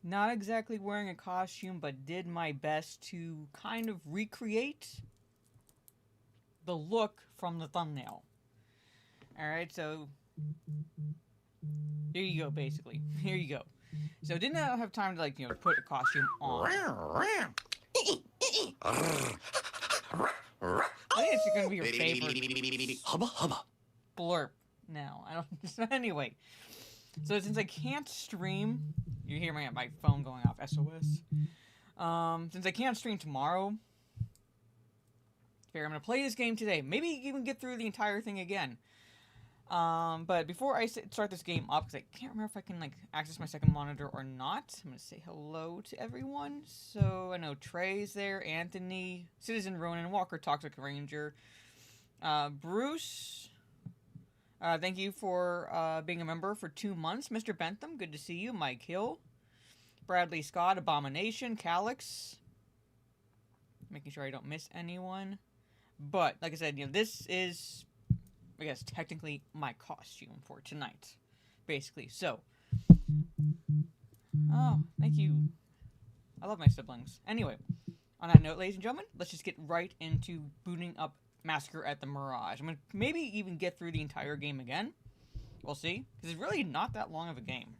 Not exactly wearing a costume, but did my best to kind of recreate the look from the thumbnail. Alright, so here you go, basically. Here you go. So didn't have time to, like, put a costume on. I think it's gonna be your favorite Hubba hubba. blurb now. I don't. Anyway, so since I can't stream, you hear my phone going off, SOS. Since I can't stream tomorrow, figure I'm gonna play this game today. Maybe even get through the entire thing again. But before I start this game up, because I can't remember if I can, like, access my second monitor or not, I'm gonna say hello to everyone. So I know Trey's there, Anthony, Citizen Ronan, Walker, Toxic Ranger, Bruce. Thank you for being a member for 2 months, Mr. Bentham. Good to see you, Mike Hill, Bradley Scott, Abomination, Calix. Making sure I don't miss anyone. But like I said, this is, I guess, technically my costume for tonight, basically. So, oh, thank you. I love my siblings. Anyway, on that note, ladies and gentlemen, let's just get right into booting up Massacre at the Mirage. I'm going to maybe even get through the entire game again. We'll see. Because it's really not that long of a game.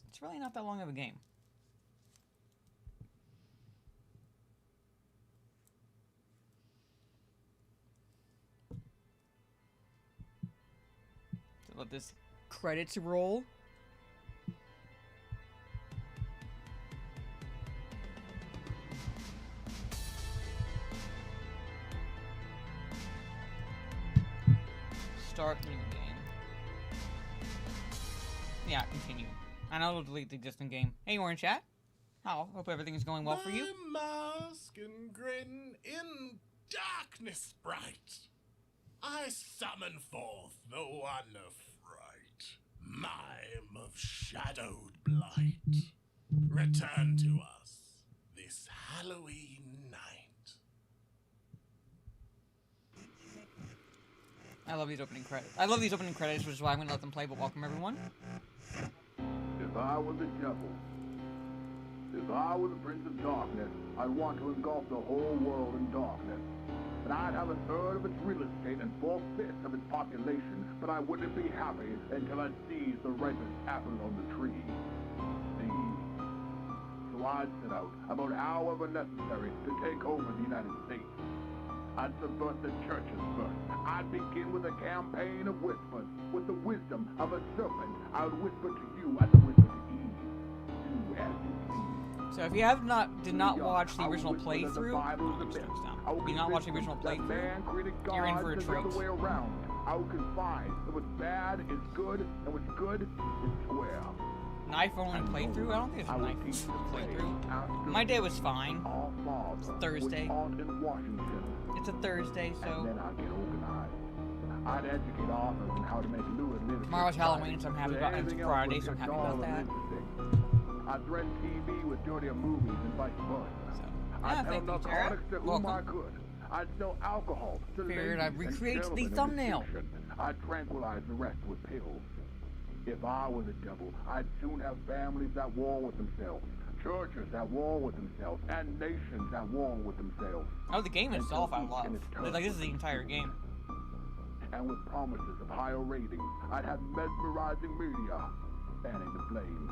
It's really not that long of a game. So let this credits roll. Start new game. Yeah, continue. I know it'll delete the existing game. Hey, you're in chat. How? Hope everything is going well for you. My mask and grin in darkness bright, I summon forth the one affright, mime of shadowed blight. Return to us this Halloween night. I love these opening credits. I love these opening credits, which is why I'm going to let them play, but welcome everyone. If I was a devil, if I was a prince of darkness, I'd want to engulf the whole world in darkness. And I'd have a third of its real estate and 4/5 of its population, but I wouldn't be happy until I'd seized the ripest apple on the tree. See? So I'd set out, about however necessary, to take over the United States. I'd subvert the churches first. I'd begin with a campaign of whispers. With the wisdom of a serpent, I would whisper to you as I whispered to Eve. Do as you please. So if you did not watch the original playthrough, did not watch the original playthrough, you're in for a treat. I would confide that what's bad is good, and what's good is square. Knife only playthrough? I don't think it's a knife playthrough. My day was fine. It's Thursday. It's a Thursday, so. I'd educate authors on how to make lewd literature. Tomorrow's Halloween, so I'm happy about it. It's Friday, so I'm happy about that. I'd threaten TV with dirtier movies and vice versa. So, I'd thank tell you, Tara. narcotics to whom I could. I'd sell alcohol to Figured ladies I'd recreate and the gentlemen thumbnail. in fiction. I'd tranquilize the rest with pills. If I was a devil, I'd soon have families at war with themselves, churches at war with themselves, and nations at war with themselves. Oh, the game itself I love. Like, this is the entire game. And with promises of higher ratings, I'd have mesmerizing media fanning the flames.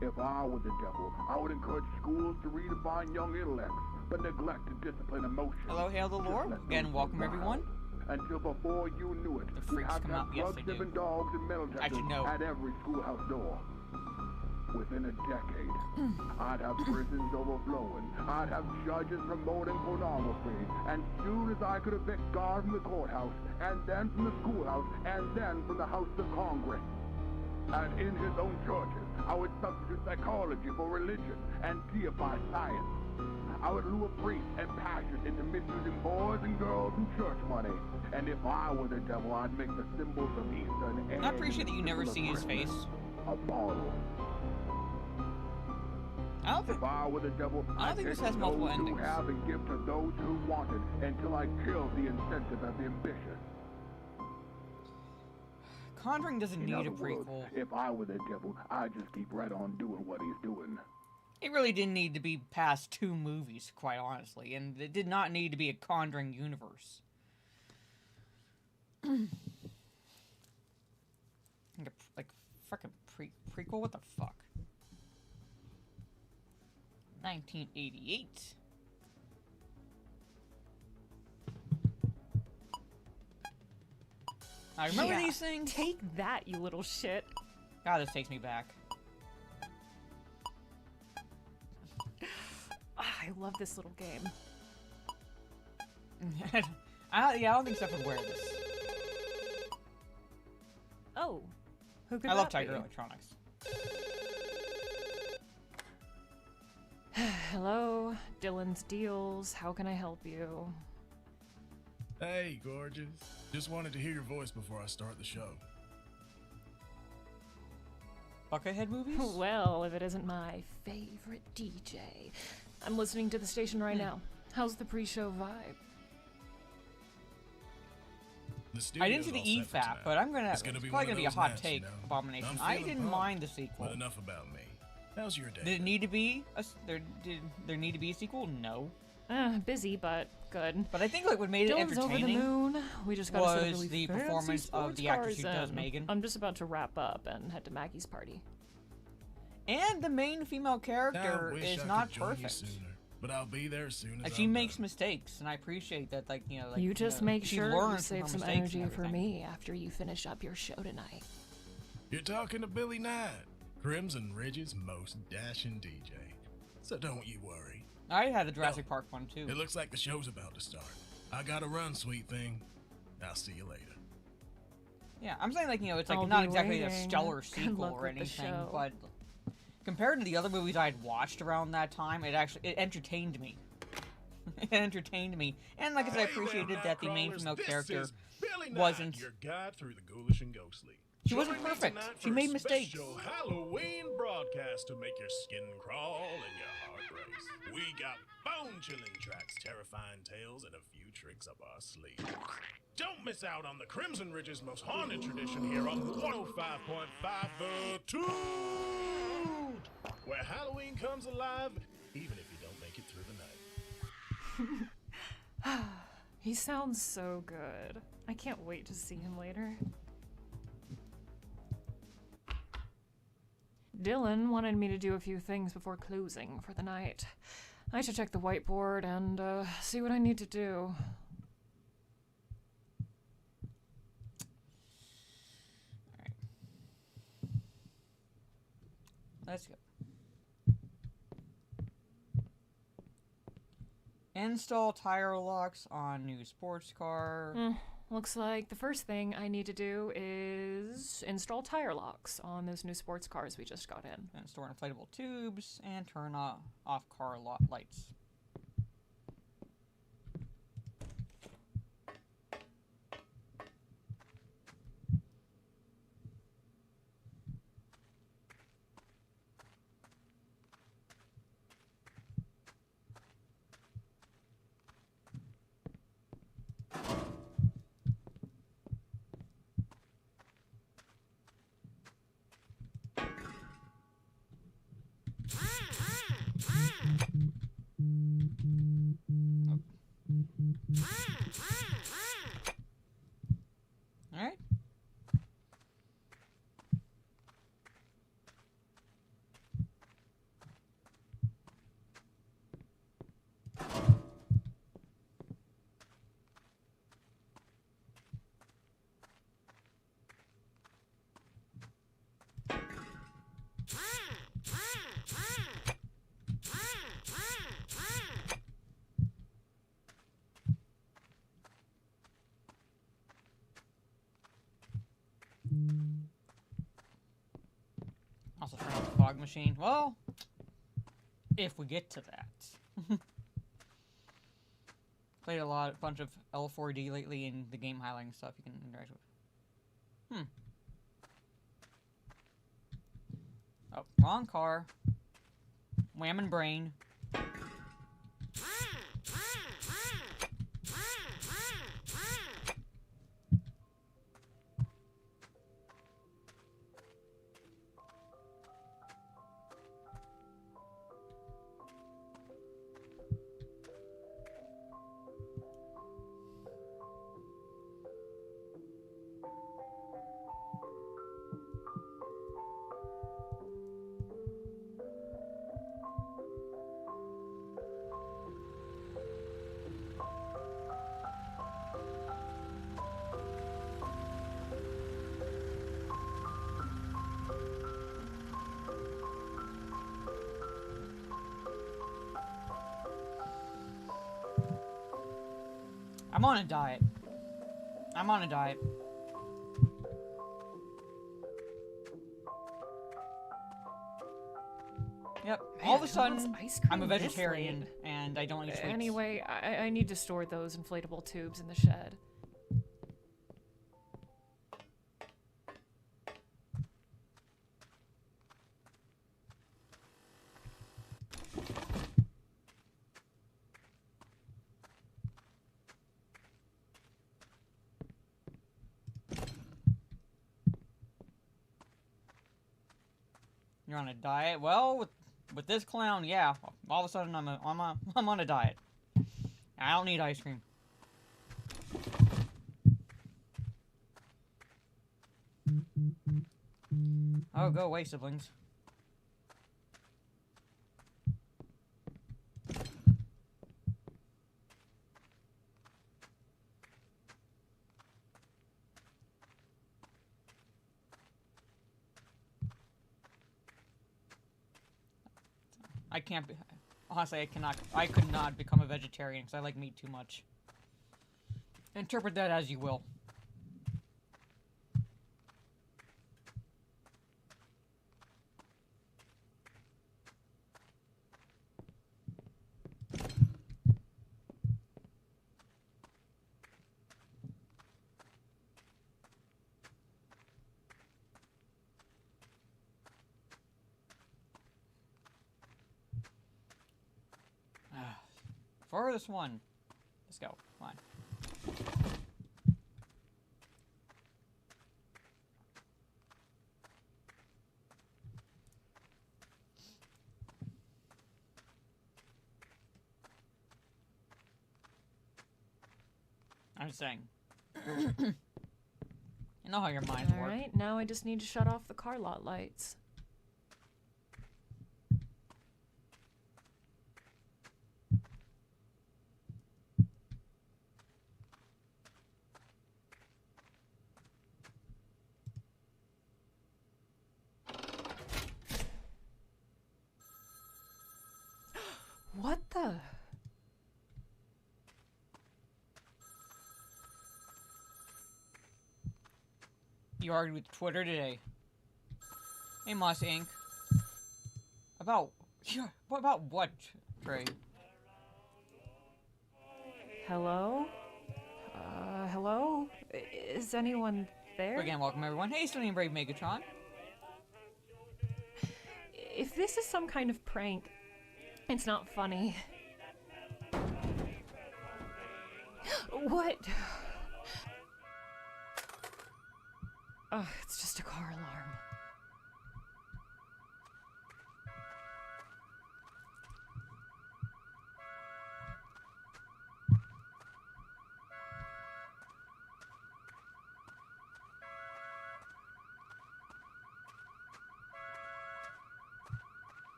If I was a devil, I would encourage schools to redefine young intellects, but neglect to discipline emotion. Hello, Hail the Lord. Again, welcome everyone. Until before you knew it, The freaks I'd come have out. Yes, they drug-sniffing do. dogs and metal detectors Actually, no. at every schoolhouse door. Within a decade, I'd have prisons overflowing. I'd have judges promoting pornography. And soon as I could evict God from the courthouse, and then from the schoolhouse, and then from the House of Congress. And in his own churches, I would substitute psychology for religion and deify science. I would lure priests and pastors into misusing boys and girls and church money. And if I were the devil, I'd make the symbols of Eastern and I appreciate that you never see his face. a bottle. I don't think. If I were the devil, I don't think this has multiple those endings. who have and give to those who want it until I kill the incentive of the ambitious. Conjuring doesn't In need a other words, prequel. if I were the devil, I'd just keep right on doing what he's doing. It really didn't need to be past 2 movies, quite honestly, and it did not need to be a Conjuring universe. like fucking prequel? What the fuck? 1988. I remember these things. Take that, you little shit. God, this takes me back. I love this little game. I don't think Steph would wear this. Oh, who could I love that Tiger be? Electronics. Hello, Dylan's Deals. How can I help you? Hey, gorgeous. Just wanted to hear your voice before I start the show. Buckethead movies? Well, if it isn't my favorite DJ. I'm listening to the station right now. How's the pre-show vibe? I didn't see the EFAP, but I'm gonna. It's probably gonna be a hot take, you know? Abomination. I'm I feeling didn't pumped, mind the sequel. But enough about me. How's your day? Did it need to be did there need to be a sequel? No. Busy, but good. But I think like what made it Dylan's over the entertaining moon. We just got was really the fancy performance of sports the actress who cars does in. Megan. I'm just about to wrap up and head to Maggie's party. And the main female character I wish is I not could join you perfect. sooner, but I'll be there as soon as Like, she I'm makes done. mistakes, and I appreciate that. Like You just know, make she sure you learns from save her some mistakes and energy for everything. me after you finish up your show tonight. You're talking to Billy Knight, Crimson Ridge's most dashing DJ. So don't you worry. I had the Jurassic Park one too. It looks like the show's about to start. I gotta run, sweet thing. I'll see you later. Yeah, I'm saying like it's like I'll not be exactly a waiting. stellar Good sequel luck or with the anything, show. but compared to the other movies I'd watched around that time, it entertained me. It entertained me, and like I said, I appreciated that the main female character wasn't. Your guide through the ghoulish and ghostly. She wasn't Join me perfect. tonight She for a made mistakes. special Halloween broadcast to make your skin crawl and your heart race. We got bone-chilling tracks, terrifying tales, and a few tricks up our sleeve. Don't miss out on the Crimson Ridge's most haunted tradition here on 105.5 The Toot, where Halloween comes alive, even if you don't make it through the night. He sounds so good. I can't wait to see him later. Dylan wanted me to do a few things before closing for the night. I should check the whiteboard and see what I need to do. Let's go. Install tire locks on new sports car. Looks like the first thing I need to do is install tire locks on those new sports cars we just got in. And store inflatable tubes and turn off car lights. All right. Also turn off the fog machine. Well, if we get to that. Played a bunch of L4D lately in the game highlighting stuff you can interact with. Oh, wrong car. Whammon brain. I'm on a diet. I'm on a diet. Yep. All of a Man, who sudden, wants ice cream I'm a this vegetarian, late? and I don't eat sweets. Anyway, I need to store those inflatable tubes in the shed. You're on a diet? Well, with this clown, yeah. All of a sudden, I'm on a diet. I don't need ice cream. Oh, go away, siblings. I can't be. Honestly, I could not become a vegetarian because I like meat too much. Interpret that as you will. Furthest one. Let's go. Come on. I'm just saying. You know how your minds work. Alright, now I just need to shut off the car lot lights. What the? You argued with Twitter today. Hey, Moss Inc. About... Yeah, what about what, Trey? Hello? Hello? Is anyone there? Again, welcome everyone. Hey, Sony and Brave Megatron. If this is some kind of prank, it's not funny. What? Oh, it's just a car alarm.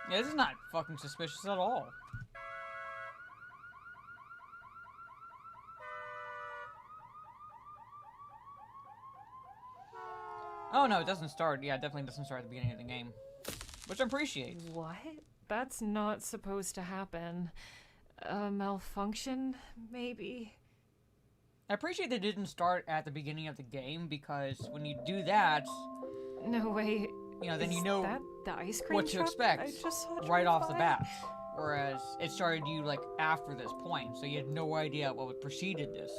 Yeah, this is not fucking suspicious at all. Oh no, it doesn't start. Yeah, it definitely doesn't start at the beginning of the game. Which I appreciate. What? That's not supposed to happen. A malfunction, maybe? I appreciate they didn't start at the beginning of the game because when you do that, No way. you know, then Is you know that the ice cream what to truck expect I just saw right drive off the by? bat. Whereas it started you like after this point, so you had no idea what preceded this.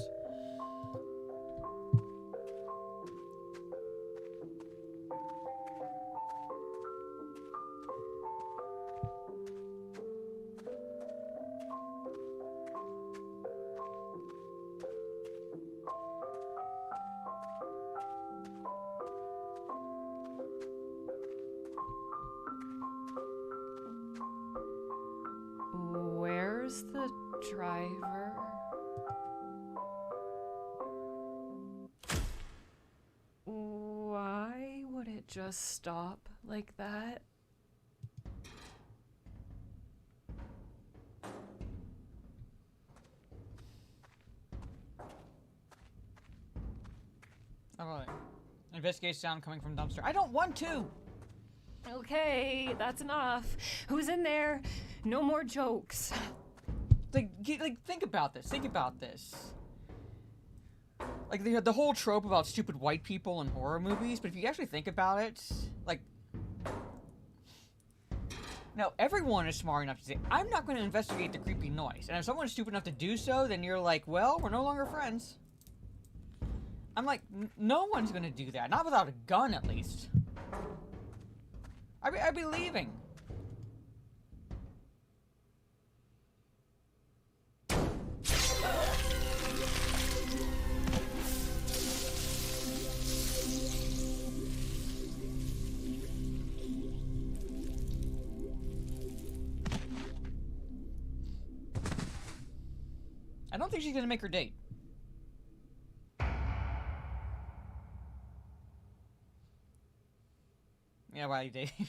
Where's the driver? Why would it just stop like that? Oh, right. Investigate sound coming from dumpster. I don't want to! Okay, that's enough. Who's in there? No more jokes. Like, think about this. Think about this. Like, the whole trope about stupid white people in horror movies, but if you actually think about it, like... No, everyone is smart enough to say, I'm not going to investigate the creepy noise. And if someone's stupid enough to do so, then you're like, well, we're no longer friends. I'm like, no one's going to do that. Not without a gun, at least. I'd be leaving. I don't think she's gonna make her date. Yeah, why are you dating?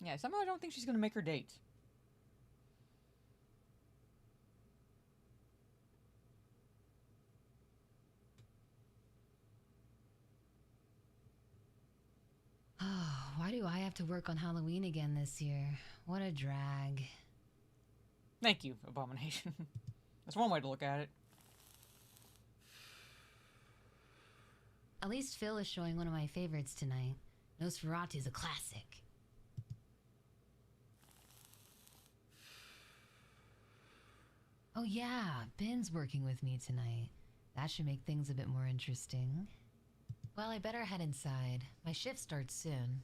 Yeah, somehow I don't think she's gonna make her date. Oh, why do I have to work on Halloween again this year? What a drag. Thank you, Abomination. That's one way to look at it. At least Phil is showing one of my favorites tonight. Nosferatu's a classic. Oh yeah, Ben's working with me tonight. That should make things a bit more interesting. Well, I better head inside. My shift starts soon.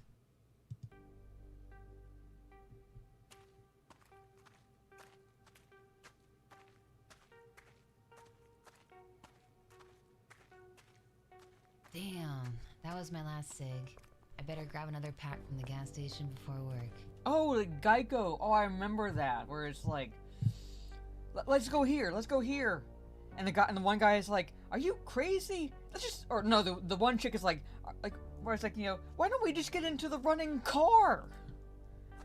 Damn, that was my last cig. I better grab another pack from the gas station before work. Oh, the Geico. Oh, I remember that. Where it's like, let's go here. Let's go here. And the one guy is like, are you crazy? Let's just, or no, the one chick is like, where it's like, you know, why don't we just get into the running car?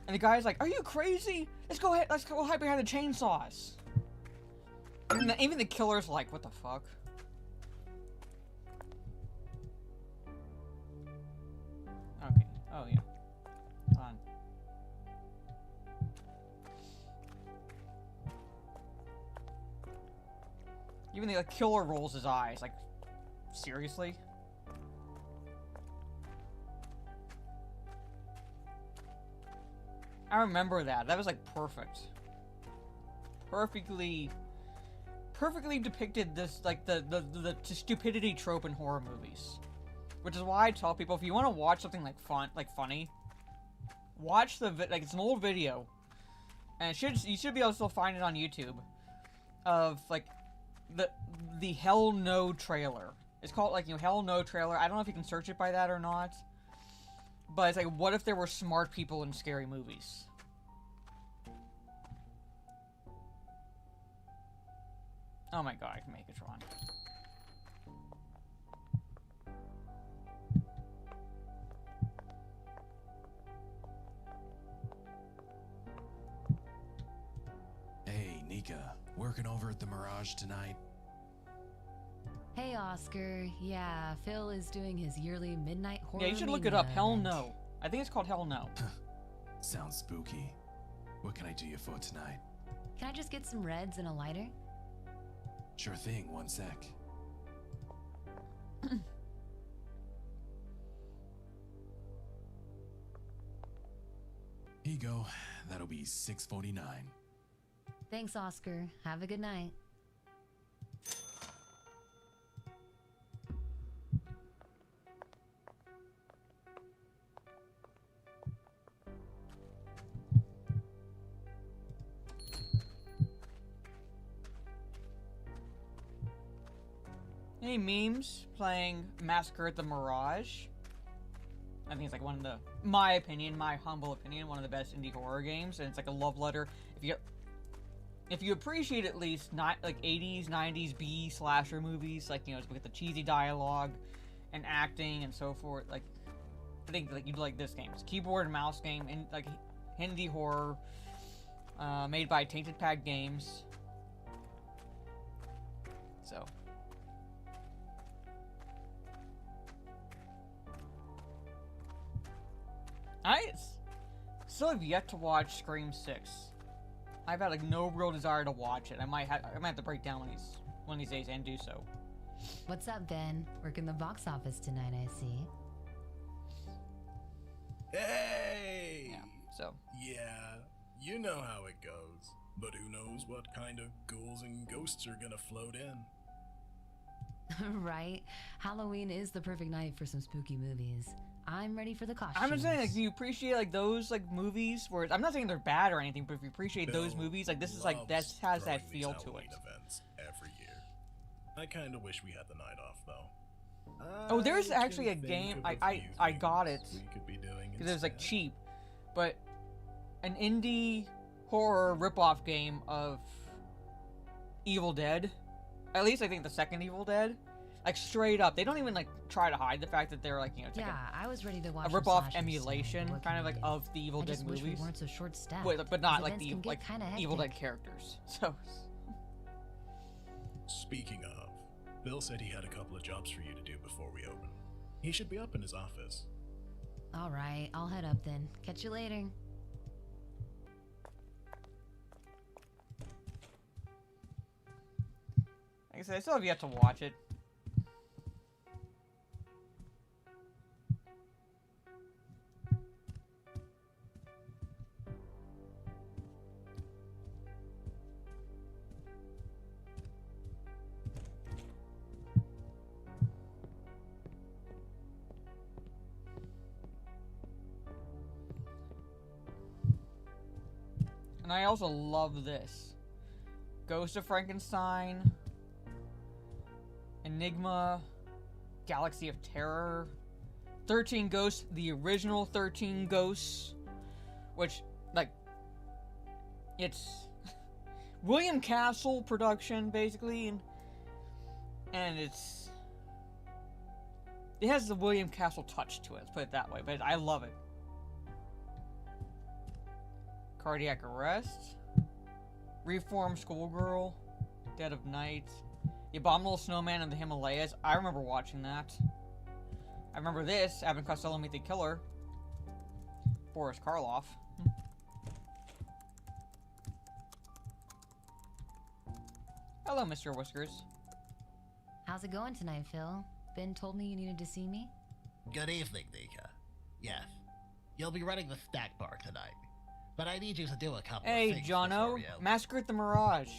And the guy's like, are you crazy? Let's go ahead. Let's go hide behind the chainsaws. And even the killer's like, what the fuck? Okay. Oh, yeah. Hold on. Even the killer rolls his eyes. Like, seriously? I remember that. That was, like, perfect. Perfectly depicted this, like, the stupidity trope in horror movies. Which is why I tell people, if you want to watch something like funny, watch like it's an old video, and you should be able to still find it on YouTube, of like the Hell No trailer. It's called like, you know, Hell No trailer. I don't know if you can search it by that or not, but it's like, what if there were smart people in scary movies? Oh my god, I can make it run. Hey, Nika, working over at the Mirage tonight? Hey, Oscar. Yeah, Phil is doing his yearly midnight horror. Yeah, you should look it up. Hell No. I think it's called Hell No. Sounds spooky. What can I do you for tonight? Can I just get some reds and a lighter? Sure thing, one sec. Here you go. That'll be $6.49. Thanks, Oscar. Have a good night. Any memes playing Massacre at the Mirage? I think it's like one of the, my humble opinion, one of the best indie horror games, and it's like a love letter. If you appreciate at least not like 80s, 90s B slasher movies, like, you know, with the cheesy dialogue and acting and so forth, like, I think like you'd like this game. It's a keyboard and mouse game, and like indie horror, made by Tainted Pad Games. So. still have yet to watch Scream 6. I've had like no real desire to watch it. I might have to break down one of these days and do so. What's up, Ben? Working the box office tonight, I see. Hey! Yeah. So. Yeah, you know how it goes. But who knows what kind of ghouls and ghosts are gonna float in. Right? Halloween is the perfect night for some spooky movies. I'm ready for the costumes. I'm just saying, like, do you appreciate like those like movies where I'm not saying they're bad or anything, but if you appreciate those Bill movies, like this is like that loves has that throwing these feel to it. Halloween events every year. I kind of wish we had the night off though. Oh, there's I actually can a think game. of a I few got it things we could be doing because it was like instead. cheap, but an indie horror ripoff game of Evil Dead. At least I think the second Evil Dead. Like straight up, they don't even like try to hide the fact that they're like it's like Yeah, I was ready to a watch rip-off some slashers, emulation, so what kind can of we like do? of the Evil I Dead just wish movies, we weren't so short-staffed. but not These like events the can get kinda Evil Dead hectic. characters. So Speaking of, Bill said he had a couple of jobs for you to do before we open. He should be up in his office. All right, I'll head up then. Catch you later. like I said, I still have yet to watch it. And I also love this. Ghost of Frankenstein, Enigma, Galaxy of Terror, 13 Ghosts, the original 13 Ghosts, which, like, it's William Castle production, basically, and it has the William Castle touch to it, let's put it that way, but I love it. Cardiac Arrest, Reformed Schoolgirl, Dead of Night, The Abominable Snowman of the Himalayas. I remember watching that. I remember this, Abbott and Costello Meet the Killer, Boris Karloff. Hello, Mr. Whiskers. How's it going tonight, Phil? Ben told me you needed to see me. Good evening, Nika. Yes, you'll be running the snack bar tonight, but I need you to do a couple of Hey, things Jono. before we open. Massacre at the Mirage.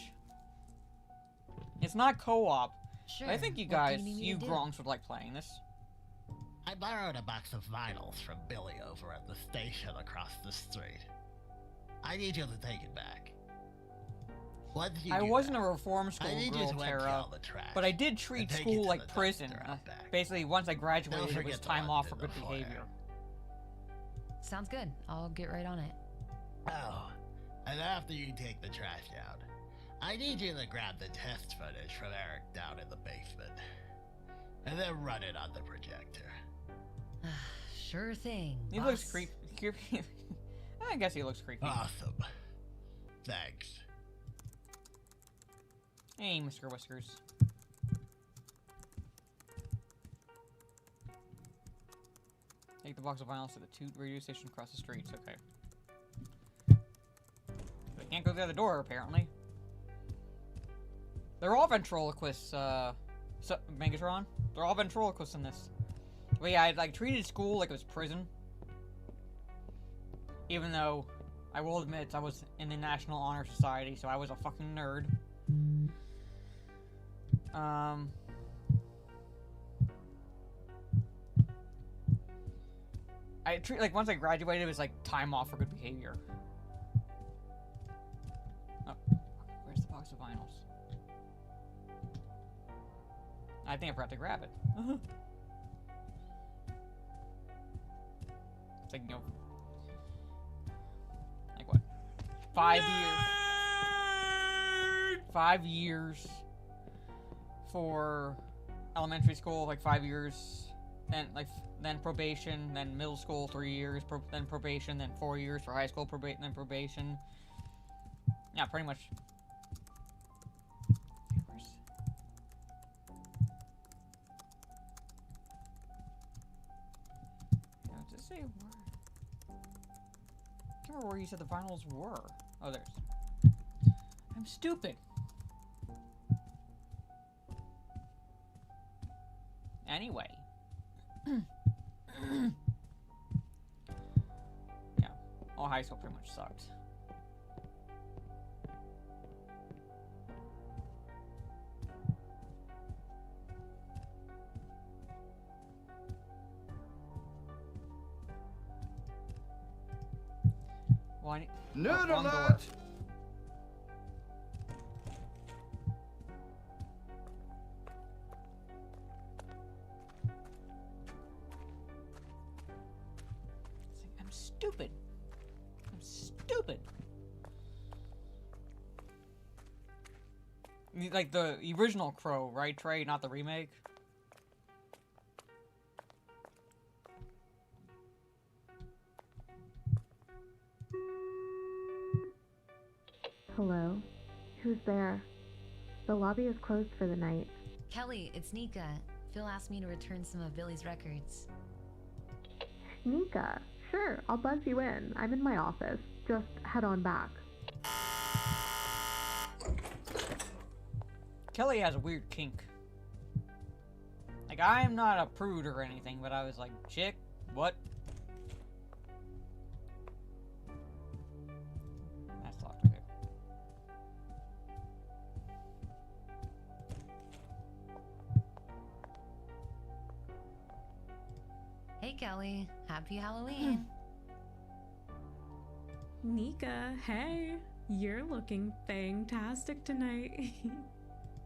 It's not co-op. Sure. But I think you What do guys, need me you to do? Gronks would like playing this. I borrowed a box of vinyls from Billy over at the station across the street. I need you to take it back. Once you I do wasn't that, a reform school I need you girl, to empty Tara, all the trash, but I did and treat take it school to like the prison. dumpster out back. Basically, once I graduated, it was forget the time ones off in for the good foyer. behavior. Sounds good. I'll get right on it. Oh, and after you take the trash out, I need you to grab the test footage from Eric down in the basement, and then run it on the projector. Sure thing. He boss. looks creepy. I guess he looks creepy. Awesome. Thanks. Hey, Mr. Whiskers. Take the box of vinyls to the 2 radio station across the streets. Okay. I can't go through the door, apparently. They're all ventriloquists, Megatron. They're all ventriloquists in this. But yeah, I like treated school like it was prison. Even though, I will admit, I was in the National Honor Society, so I was a fucking nerd. I treat like once I graduated, it was like time off for good behavior. Oh, where's the box of vinyls? I think I forgot to grab it. It's like, like what? 5 years. 5 years for elementary school, like 5 years, then probation, then middle school 3 years, then probation, then 4 years for high school probation, then probation. Yeah, pretty much. Does it say where? can't remember where you said the vinyls were. Oh, there's. I'm stupid. Anyway. Yeah, all high school pretty much sucked. Why? Nerd wrong door. alert! I'm stupid. I'm stupid. Like the original Crow, right, Trey? Not the remake? Hello? Who's there? The lobby is closed for the night. Kelly, it's Nika. Phil asked me to return some of Billy's records. Nika? Sure, I'll buzz you in. I'm in my office. Just head on back. Kelly has a weird kink. Like, I am not a prude or anything, but I was like, chick, what? That's locked, okay. Hey, Kelly. Happy Halloween. Nika, hey. You're looking fantastic tonight.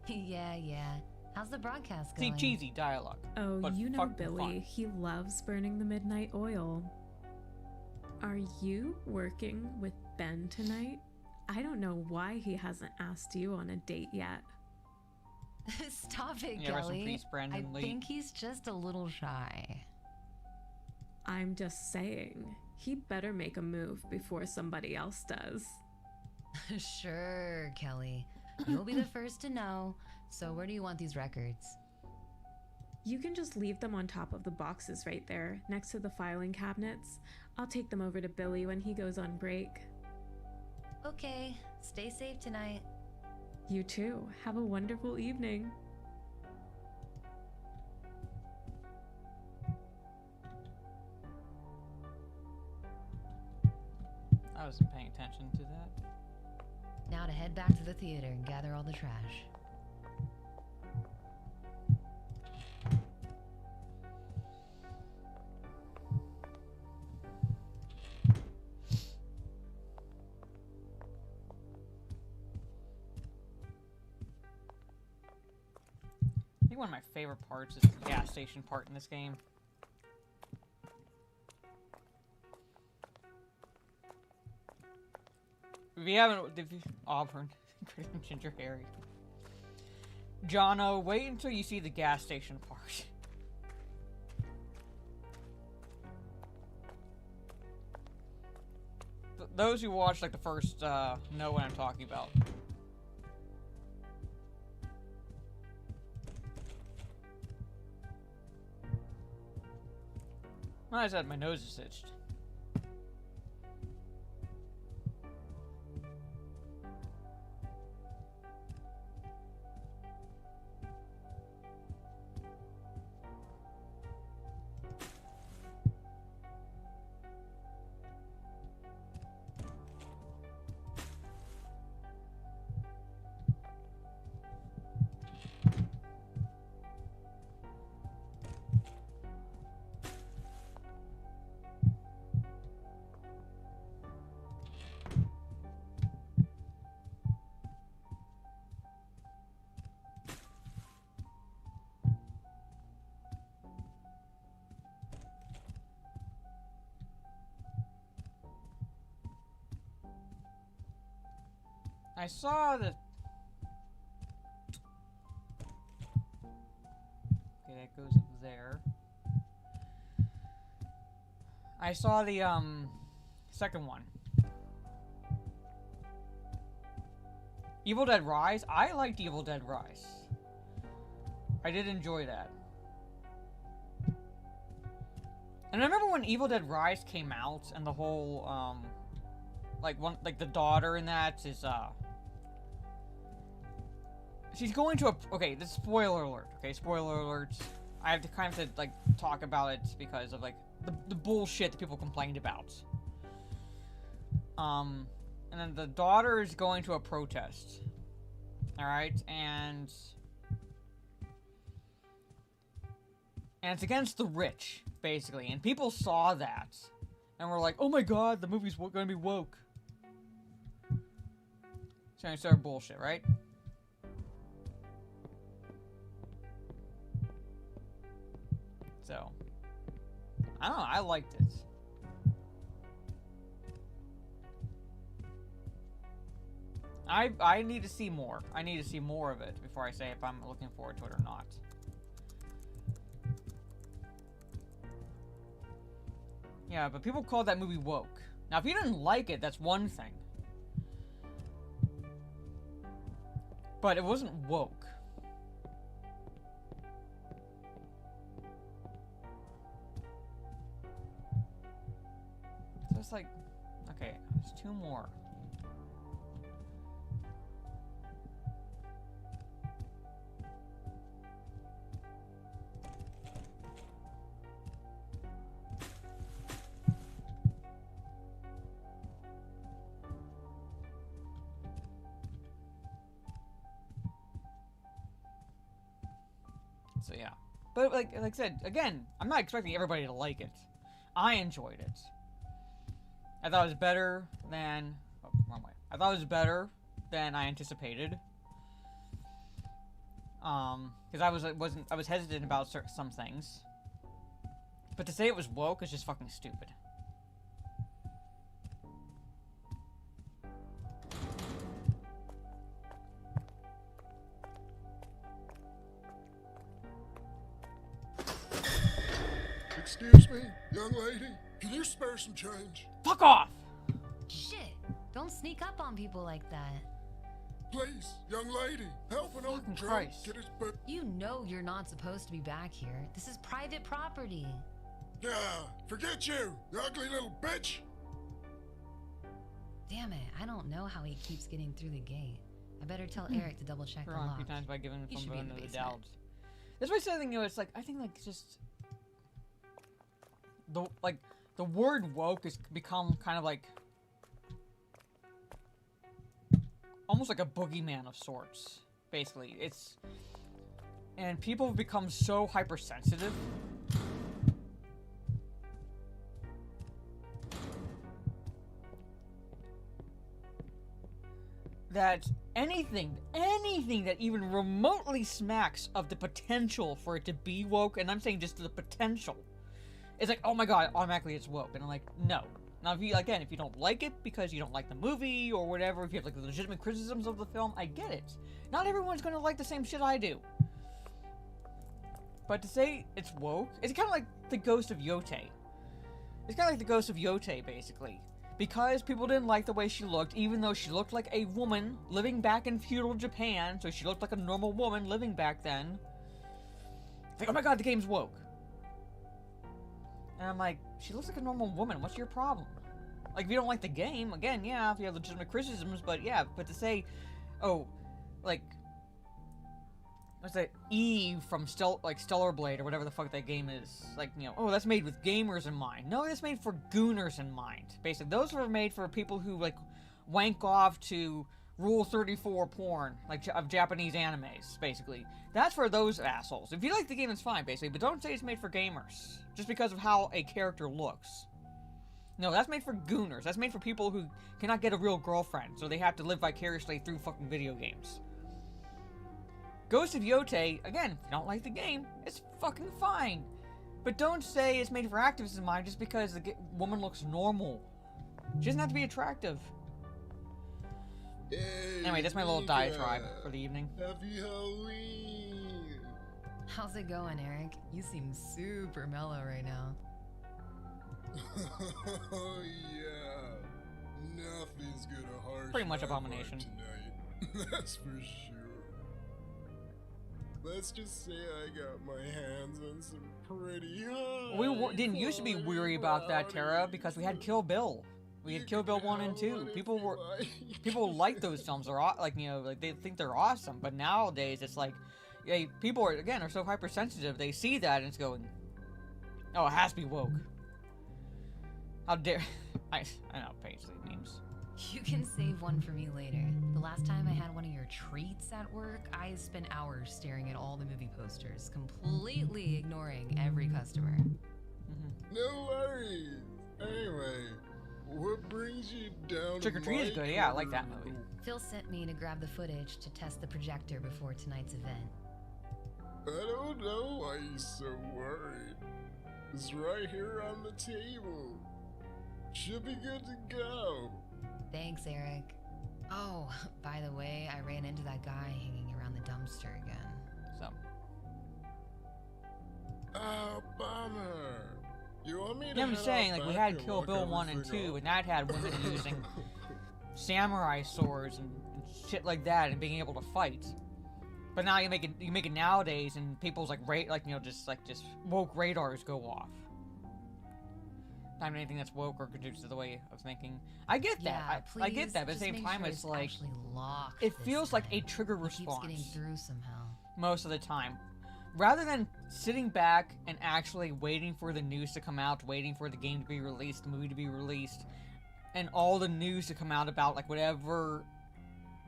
Yeah. How's the broadcast See, going? cheesy dialogue. Oh, but you know fucking Billy. fun. He loves burning the midnight oil. Are you working with Ben tonight? I don't know why he hasn't asked you on a date yet. Stop it, Yeah, rest in Kelly. peace, Brandon I Lee. think he's just a little shy. I'm just saying, he better make a move before somebody else does. Sure, Kelly. You'll be the first to know. So where do you want these records? You can just leave them on top of the boxes right there, next to the filing cabinets. I'll take them over to Billy when he goes on break. Okay, stay safe tonight. You too. Have a wonderful evening. I wasn't paying attention to that. Now to head back to the theater and gather all the trash. I think one of my favorite parts is the gas station part in this game. If you haven't, Auburn, Ginger Harry. Jono, wait until you see the gas station part. Those who watched like the first know what I'm talking about. I said my nose is itched. I saw the... Okay, that goes up there. I saw the, second one. Evil Dead Rise? I liked Evil Dead Rise. I did enjoy that. And I remember when Evil Dead Rise came out and the whole, like the daughter in that is she's going to a okay. This spoiler alert. Okay, spoiler alert. I have to kind of like talk about it because of like the bullshit that people complained about. And then the daughter is going to a protest. All right, and it's against the rich, basically. And people saw that, and were like, "Oh my god, the movie's going to be woke." So it's sort of bullshit, right? So, I don't know. I liked it. I need to see more. I need to see more of it before I say if I'm looking forward to it or not. Yeah, but people called that movie woke. Now, if you didn't like it, that's one thing. But it wasn't woke. So it's like, okay, there's two more. So yeah, but like I said, again, I'm not expecting everybody to like it. I enjoyed it. I thought it was better than wrong way. I thought it was better than I anticipated. Because I was hesitant about some things. But to say it was woke is just fucking stupid. Excuse me, young lady. Can you spare some change? Fuck off! Shit! Don't sneak up on people like that. Please, young lady, help an old Fucking drunk Christ. get his butt. You know you're not supposed to be back here. This is private property. Yeah, forget you ugly little bitch. Damn it, I don't know how he keeps getting through the gate. I better tell Eric to double check the Wrong a lock. few times by giving He from should be in the the doubt. basement. That's why I said, it's like I think like just the word woke has become kind of like almost like a boogeyman of sorts. Basically, and people have become so hypersensitive that anything that even remotely smacks of the potential for it to be woke, and I'm saying just the potential, it's like, oh my god, automatically it's woke. And I'm like, no. Now, if you don't like it because you don't like the movie or whatever, if you have like legitimate criticisms of the film, I get it. Not everyone's gonna like the same shit I do. But to say it's woke, it's kind of like the ghost of Yote. It's kind of like the ghost of Yote, basically. Because people didn't like the way she looked, even though she looked like a woman living back in feudal Japan, so she looked like a normal woman living back then. It's like, oh my god, the game's woke. And I'm like, she looks like a normal woman, what's your problem? Like, if you don't like the game, again, yeah, if you have legitimate criticisms, but yeah, but to say, oh, like, what's that, Eve from Stellar Blade, or whatever the fuck that game is, like, oh, that's made with gamers in mind. No, that's made for gooners in mind. Basically, those were made for people who, like, wank off to Rule 34 porn, like, of Japanese animes, basically. That's for those assholes. If you like the game, it's fine, basically, but don't say it's made for gamers, just because of how a character looks. No, that's made for gooners. That's made for people who cannot get a real girlfriend, so they have to live vicariously through fucking video games. Ghost of Yote, again, if you don't like the game, it's fucking fine. But don't say it's made for activists in mind just because the woman looks normal. She doesn't have to be attractive. Hey, Anyway, that's my little diatribe for the evening. Happy Halloween. How's it going, Eric? You seem super mellow right now. Oh yeah, nothing's gonna harsh Pretty much my Abomination. vibe tonight. That's for sure. Let's just say I got my hands on some pretty hot. We didn't used to be weary about that, Tara, because we had Kill Bill. We had Kill Bill 1 and 2. People like those films. They're like, you know, like they think they're awesome. But nowadays, it's like, yeah, people are so hypersensitive. They see that and it's going, oh, it has to be woke. How dare I know, basically memes. You can save one for me later. The last time I had one of your treats at work, I spent hours staring at all the movie posters, completely ignoring every customer. No worries. Anyway, what brings you down Trick or Treat is good, yeah, I like that movie. Phil sent me to grab the footage to test the projector before tonight's event. I don't know why you're so worried. It's right here on the table. Should be good to go. Thanks, Eric. Oh, by the way, I ran into that guy hanging around the dumpster again. So. Oh, bummer. You want me to Yeah, I'm head saying, out like, we back had and Kill walk Bill 1 and everything 2, up? and that had women using samurai swords and shit like that and being able to fight. But now you make it nowadays, and people's like just woke radars go off. Not anything that's woke or conducive to the way of thinking. I get that. Yeah, I get that, but at the same time, it's like it feels like a trigger response. Keeps getting through somehow. Most of the time, rather than sitting back and actually waiting for the news to come out, waiting for the game to be released, the movie to be released, and all the news to come out about like whatever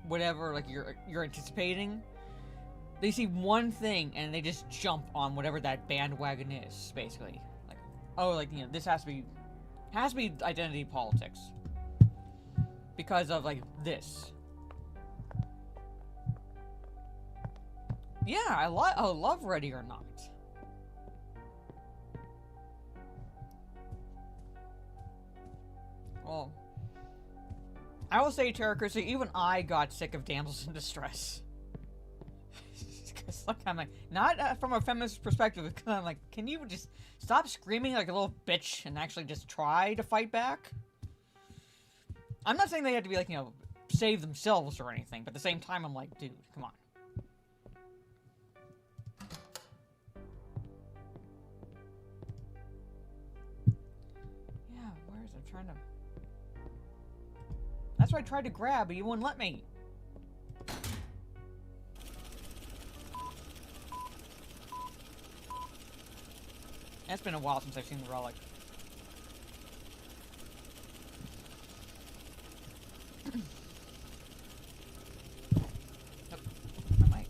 like you're anticipating. They see one thing and they just jump on whatever that bandwagon is, basically. Like, oh, like, you know, this has to be identity politics because of like this. Yeah, I love Ready or Not. Well, I will say, Terra Chrissy, even I got sick of damsels in distress. Because, like, I'm like, not from a feminist perspective, because I'm like, can you just stop screaming like a little bitch and actually just try to fight back? I'm not saying they have to be like, you know, save themselves or anything, but at the same time, I'm like, dude, come on. Yeah, where is it? I'm trying to... That's what I tried to grab, but you wouldn't let me. It's been a while since I've seen the relic. Oh, my mic.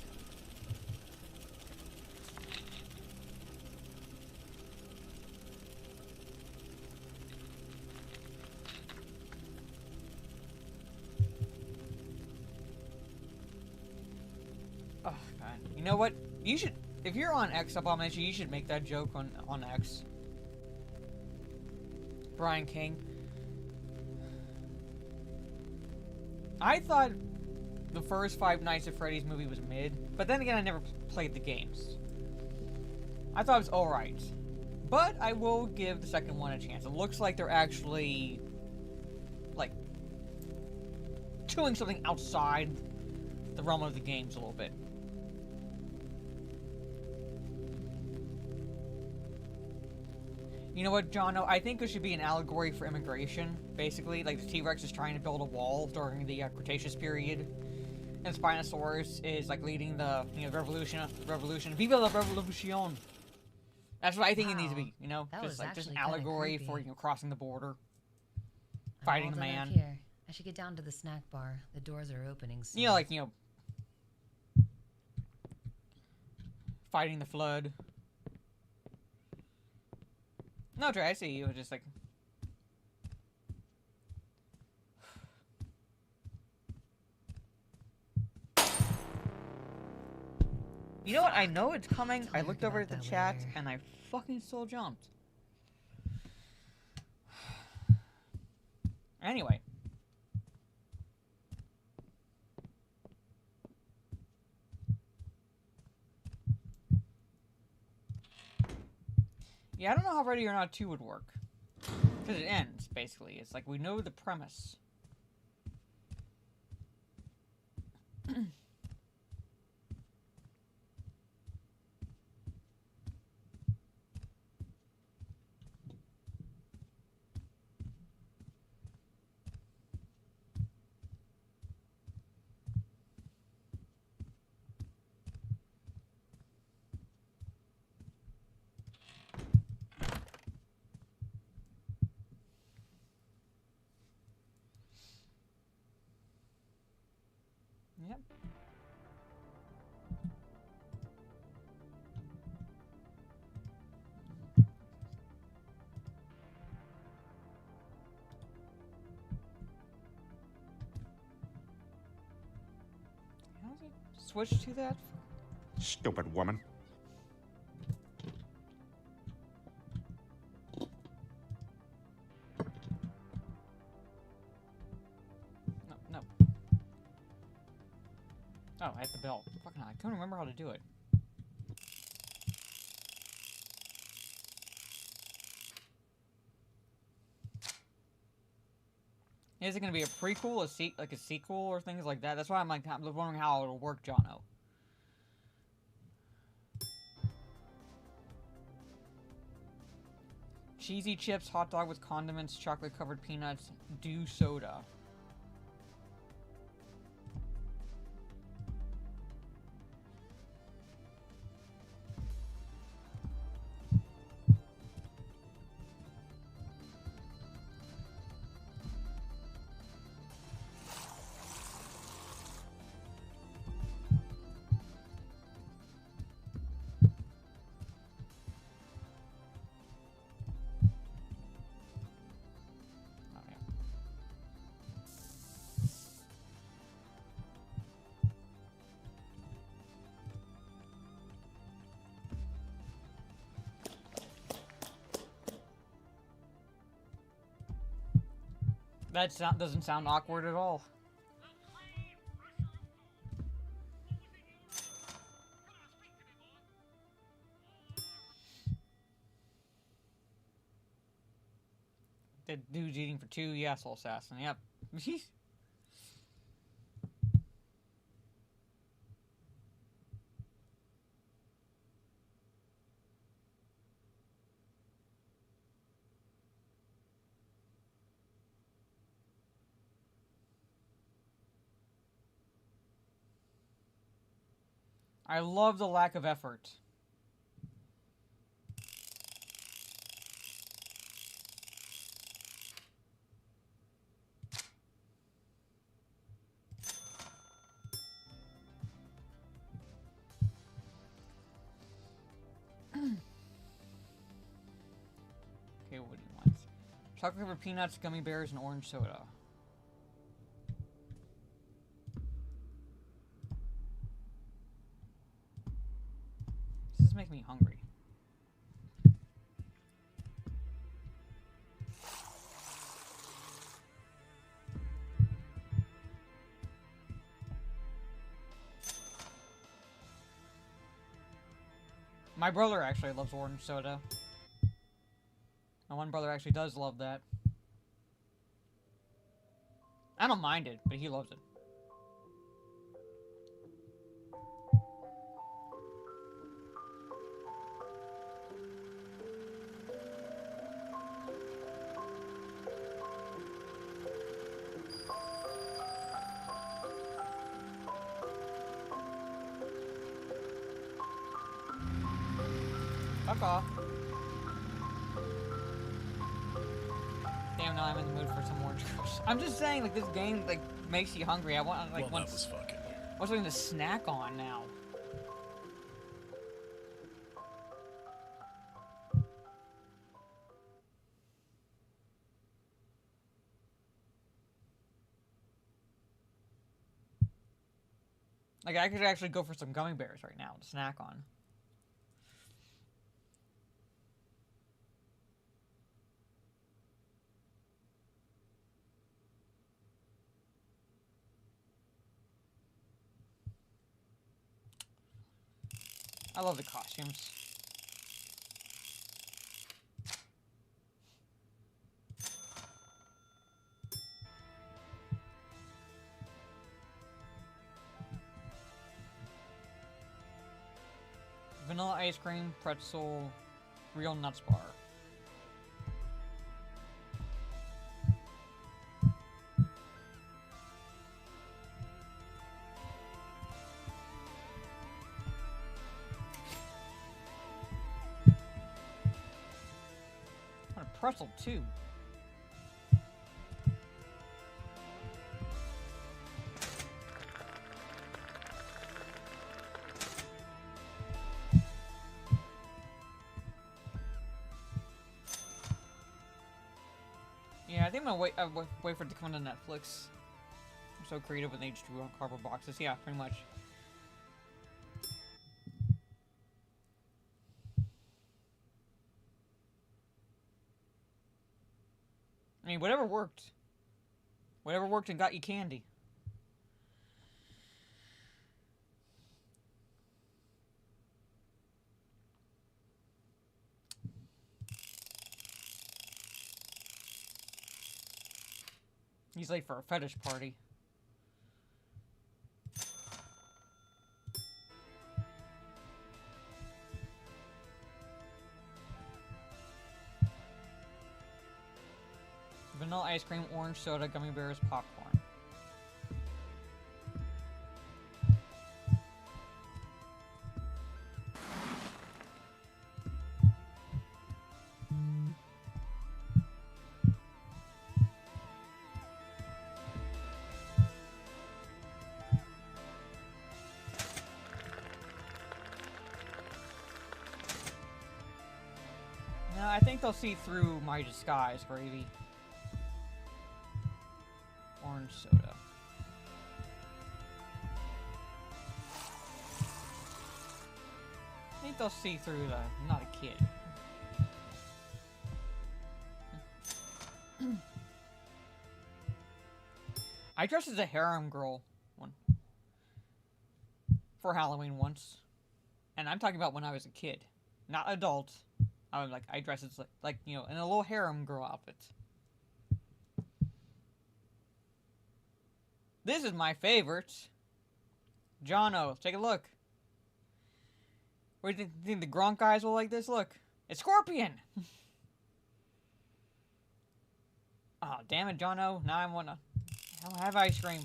Oh, God. You know what? You should... If you're on X, Abomination, you should make that joke on X. Brian King. I thought the first Five Nights at Freddy's movie was mid, but then again, I never played the games. I thought it was alright. But I will give the second one a chance. It looks like they're actually, like, doing something outside the realm of the games a little bit. You know what, Jono? I think it should be an allegory for immigration, basically. Like, the T-Rex is trying to build a wall during the Cretaceous period. And Spinosaurus is, like, leading the, you know, revolution. Viva la revolution! That's what I think it needs to be, you know? Just an allegory for, you know, crossing the border. Fighting the man. Here. I should get down to the snack bar. The doors are opening soon. You know, like, you know... Fighting the flood. No, Trey, I see you. Just like... You know what? I know it's coming. I looked over at the chat, and I fucking still jumped. Anyway. Yeah, I don't know how Ready or Not 2 would work. Because it ends, basically. It's like, we know the premise. Yep. How does it switch to that? Stupid woman. No, no. Oh, I hit the bell. Fucking hell, I couldn't remember how to do it. Is it going to be a prequel, like a sequel, or things like that? That's why I'm wondering how it'll work, Jono. Cheesy chips, hot dog with condiments, chocolate-covered peanuts, dew soda. That doesn't sound awkward at all. The dude's eating for two, yeah, Soul Assassin, yep. I love the lack of effort. Okay, what do you want? Chocolate covered peanuts, gummy bears, and orange soda. This is making me hungry. My brother actually loves orange soda. My one brother actually does love that. I don't mind it, but he loves it. Fuck off. Damn, now I'm in the mood for some orange juice. I'm just saying, like, this game, like, makes you hungry. I want, like, Well, that was fucking weird. I want something to snack on now. Like, I could actually go for some gummy bears right now to snack on. I love the costumes. Vanilla ice cream, pretzel, real nuts bar. I want a pretzel too. think I'm gonna wait for it to come to Netflix. They're so creative when they just drew on cardboard boxes. Yeah, pretty much. I mean, whatever worked. Whatever worked and got you candy. He's late for a fetish party. Vanilla ice cream, orange soda, gummy bears, popcorn. No, I think they'll see through my disguise, Gravy. Orange soda. I think they'll see through the... I'm not a kid. I dressed as a harem girl for Halloween once. And I'm talking about when I was a kid. Not adult. I dressed as like, you know, in a little harem girl outfit. This is my favorite. Jono, take a look. What do you think the Gronk guys will like this? Look. It's Scorpion! Oh, damn it, Jono. Now I wanna... I don't have ice cream.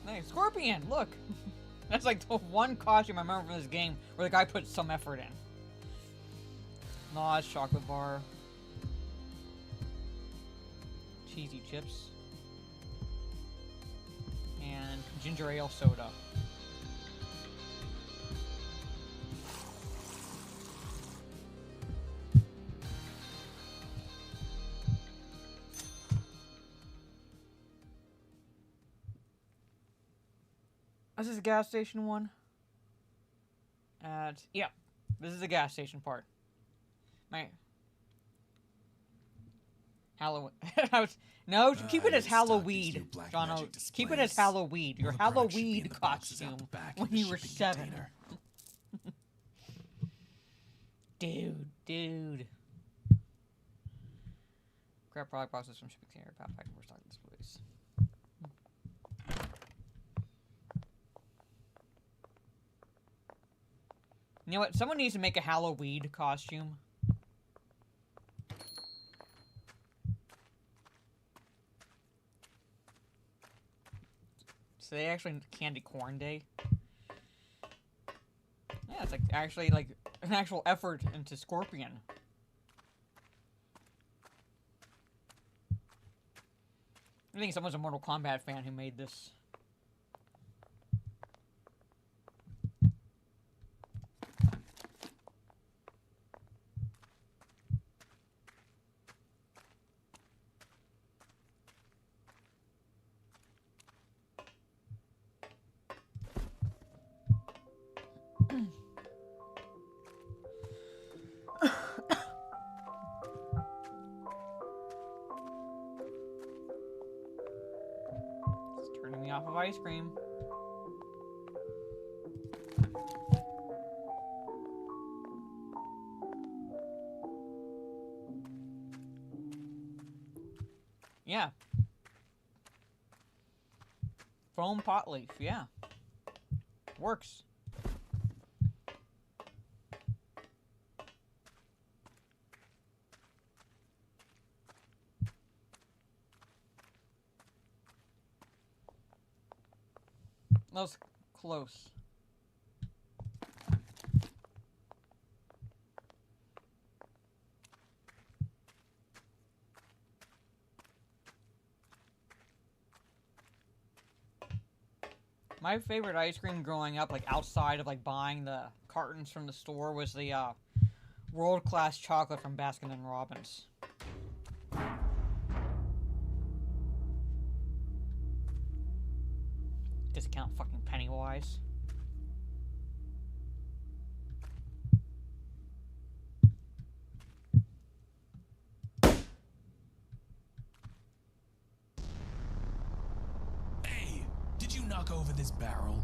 Hey, Scorpion, look! That's like the one costume I remember from this game where the guy put some effort in. Nas, chocolate bar. Cheesy chips. And ginger ale soda. This is a gas station one. Yeah, this is the gas station part. My Halloween. No, keep it as Halloween, John. Keep it as Halloween. Your Halloween costume when you were 7. Dude. Grab product process from shipping container, pack for stock displays. You know what? Someone needs to make a Halloween costume. So they actually candy corn day. Yeah, it's like actually like an actual effort into Scorpion. I think someone's a Mortal Kombat fan who made this. Turning me off of ice cream. Yeah. Foam pot leaf, yeah. Works. That was close. My favorite ice cream growing up, like outside of like buying the cartons from the store, was the world-class chocolate from Baskin and Robbins. Discount fucking Pennywise. Hey, did you knock over this barrel?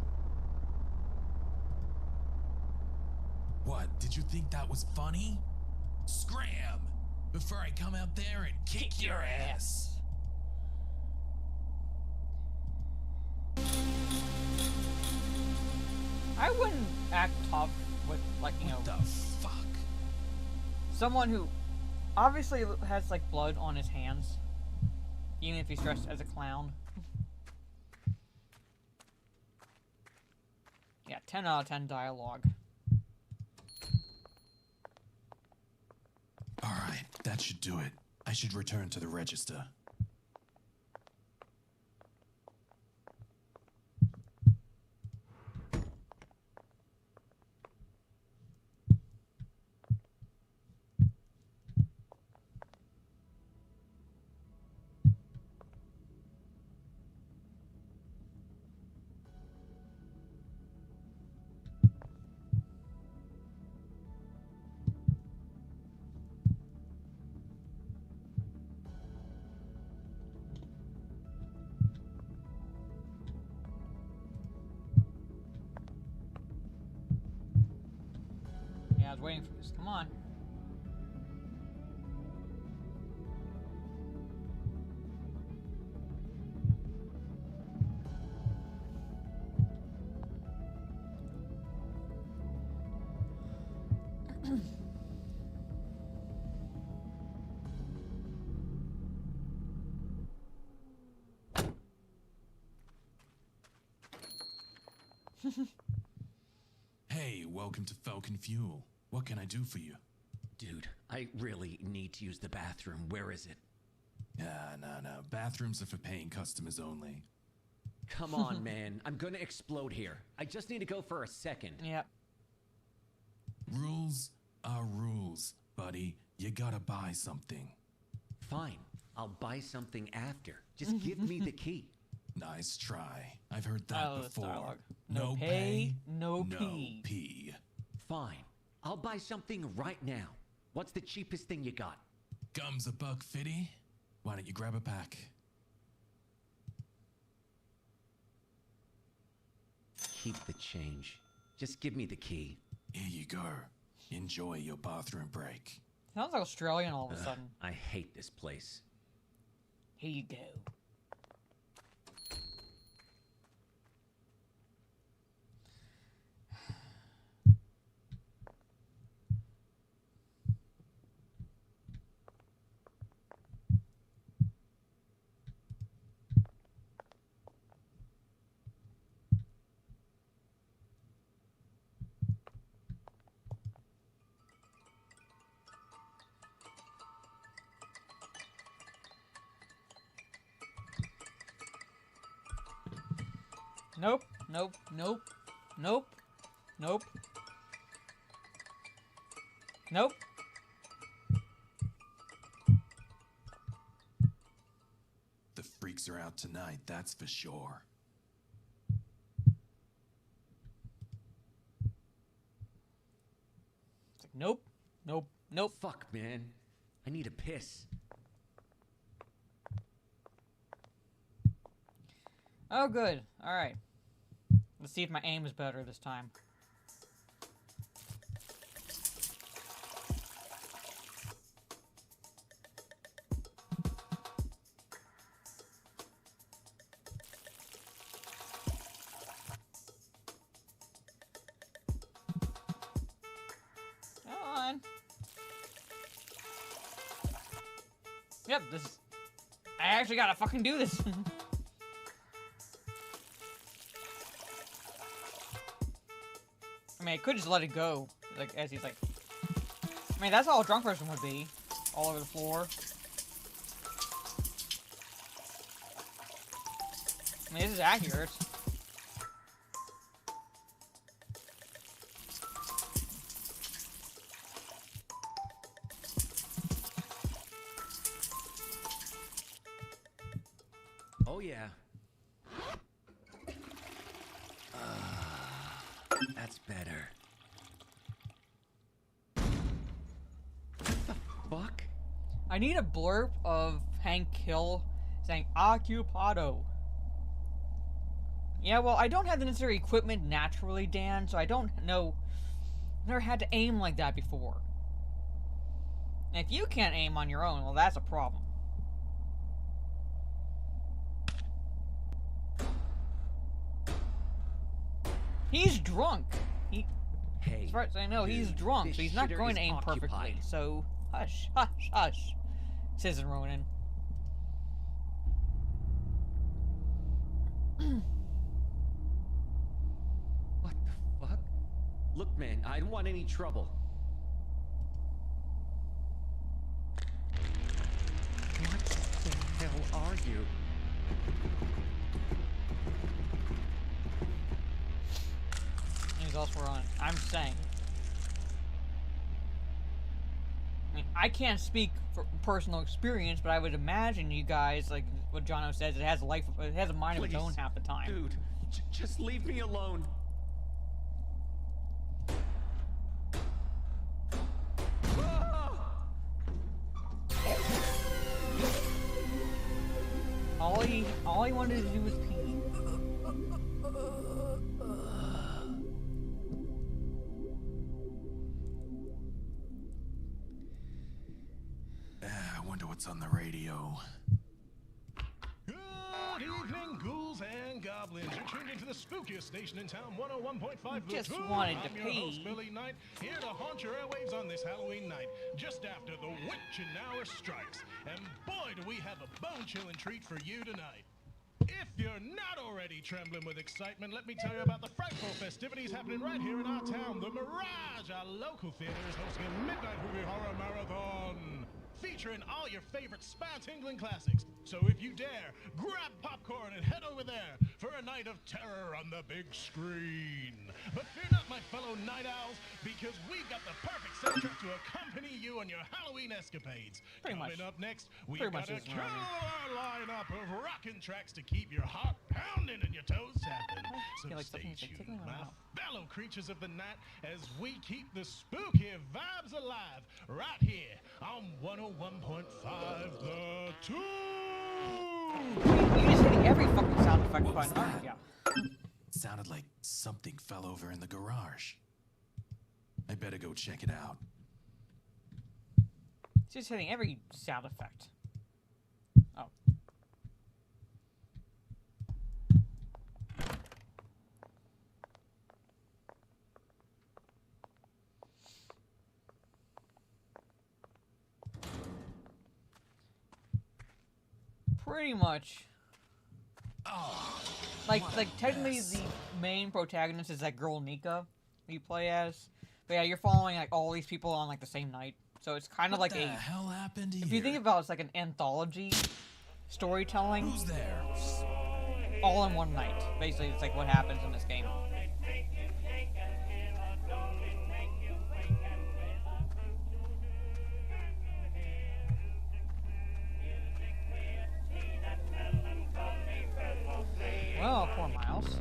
What, did you think that was funny? Scram! Before I come out there and kick your ass! I wouldn't act tough with, like, you know... What the fuck? Someone who obviously has, like, blood on his hands. Even if he's dressed as a clown. Yeah, 10 out of 10 dialogue. Alright, that should do it. I should return to the register. Yeah, I was waiting for this. Come on. Hey, welcome to Falcon Fuel. What can I do for you? Dude, I really need to use the bathroom. Where is it? No. Bathrooms are for paying customers only. Come on, man. I'm gonna explode here. I just need to go for a second. Yep. Rules are rules, buddy. You gotta buy something. Fine. I'll buy something after. Just give me the key. Nice try. I've heard that before. Dialogue. No pay, no pee. pee. Fine. I'll buy something right now. What's the cheapest thing you got? Gum's $1.50. Why don't you grab a pack? Keep the change. Just give me the key. Here you go. Enjoy your bathroom break. Sounds like Australian all of a sudden. I hate this place. Here you go. Nope, nope, nope, nope, nope, nope. The freaks are out tonight, that's for sure. It's like, nope, nope, nope. Fuck, man. I need a piss. Oh, good. All right. Let's see if my aim is better this time. Come on. Yep, this is... I actually gotta fucking do this. I mean, I could just let it go, like, as he's like... I mean, that's all a drunk person would be. All over the floor. I mean, this is accurate. That's better. What the fuck? I need a blurb of Hank Hill saying "occupado." Yeah, well, I don't have the necessary equipment naturally, Dan, so I don't know. I've never had to aim like that before. And if you can't aim on your own, well, that's a problem. He's drunk. Hey, as far as I know, he's drunk, so he's not going to aim perfectly. So, hush, hush, hush, says Ronan. What the fuck? Look, man, I don't want any trouble. What the hell are you? He's also on. I'm saying. I mean, I can't speak for personal experience, but I would imagine you guys, like what Jono says, it has a mind of its own half the time. Dude, just leave me alone. All he wanted to do was pee. I wonder what's on the radio. Good evening, ghouls and goblins. You're tuned into the spookiest station in town, 101.5 The Just Tune. wanted to I'm your host, pee. Billy Knight, here to haunt your airwaves on this Halloween night, just after the witching hour strikes. And boy, do we have a bone-chilling treat for you tonight. If you're not already trembling with excitement, let me tell you about the frightful festivities happening right here in our town. The Mirage, our local theater, is hosting a midnight movie horror marathon, featuring all your favorite spine-tingling classics. So if you dare, grab popcorn and head over there for a night of terror on the big screen. But fear not, my fellow night owls, because we've got the perfect soundtrack to accompany you on your Halloween escapades. Coming up next, we've got a killer lineup of rockin' tracks to keep your heart pounding and your toes tapping. So stay tuned, my fellow creatures of the night, as we keep the spooky vibes alive right here on 101.5 The Tune. You just hitting every fucking sound effect button, aren't you? Sounded like something fell over in the garage. I better go check it out. It's just hitting every sound effect. Oh. Pretty much. Oh, Like technically the main protagonist is that girl Nika you play as. But yeah, you're following like all these people on like the same night. So it's kind of like what the hell happened here? If you think about it, it's like an anthology storytelling. Who's there? All in one night. Basically, it's like what happens in this game. Well, poor Miles.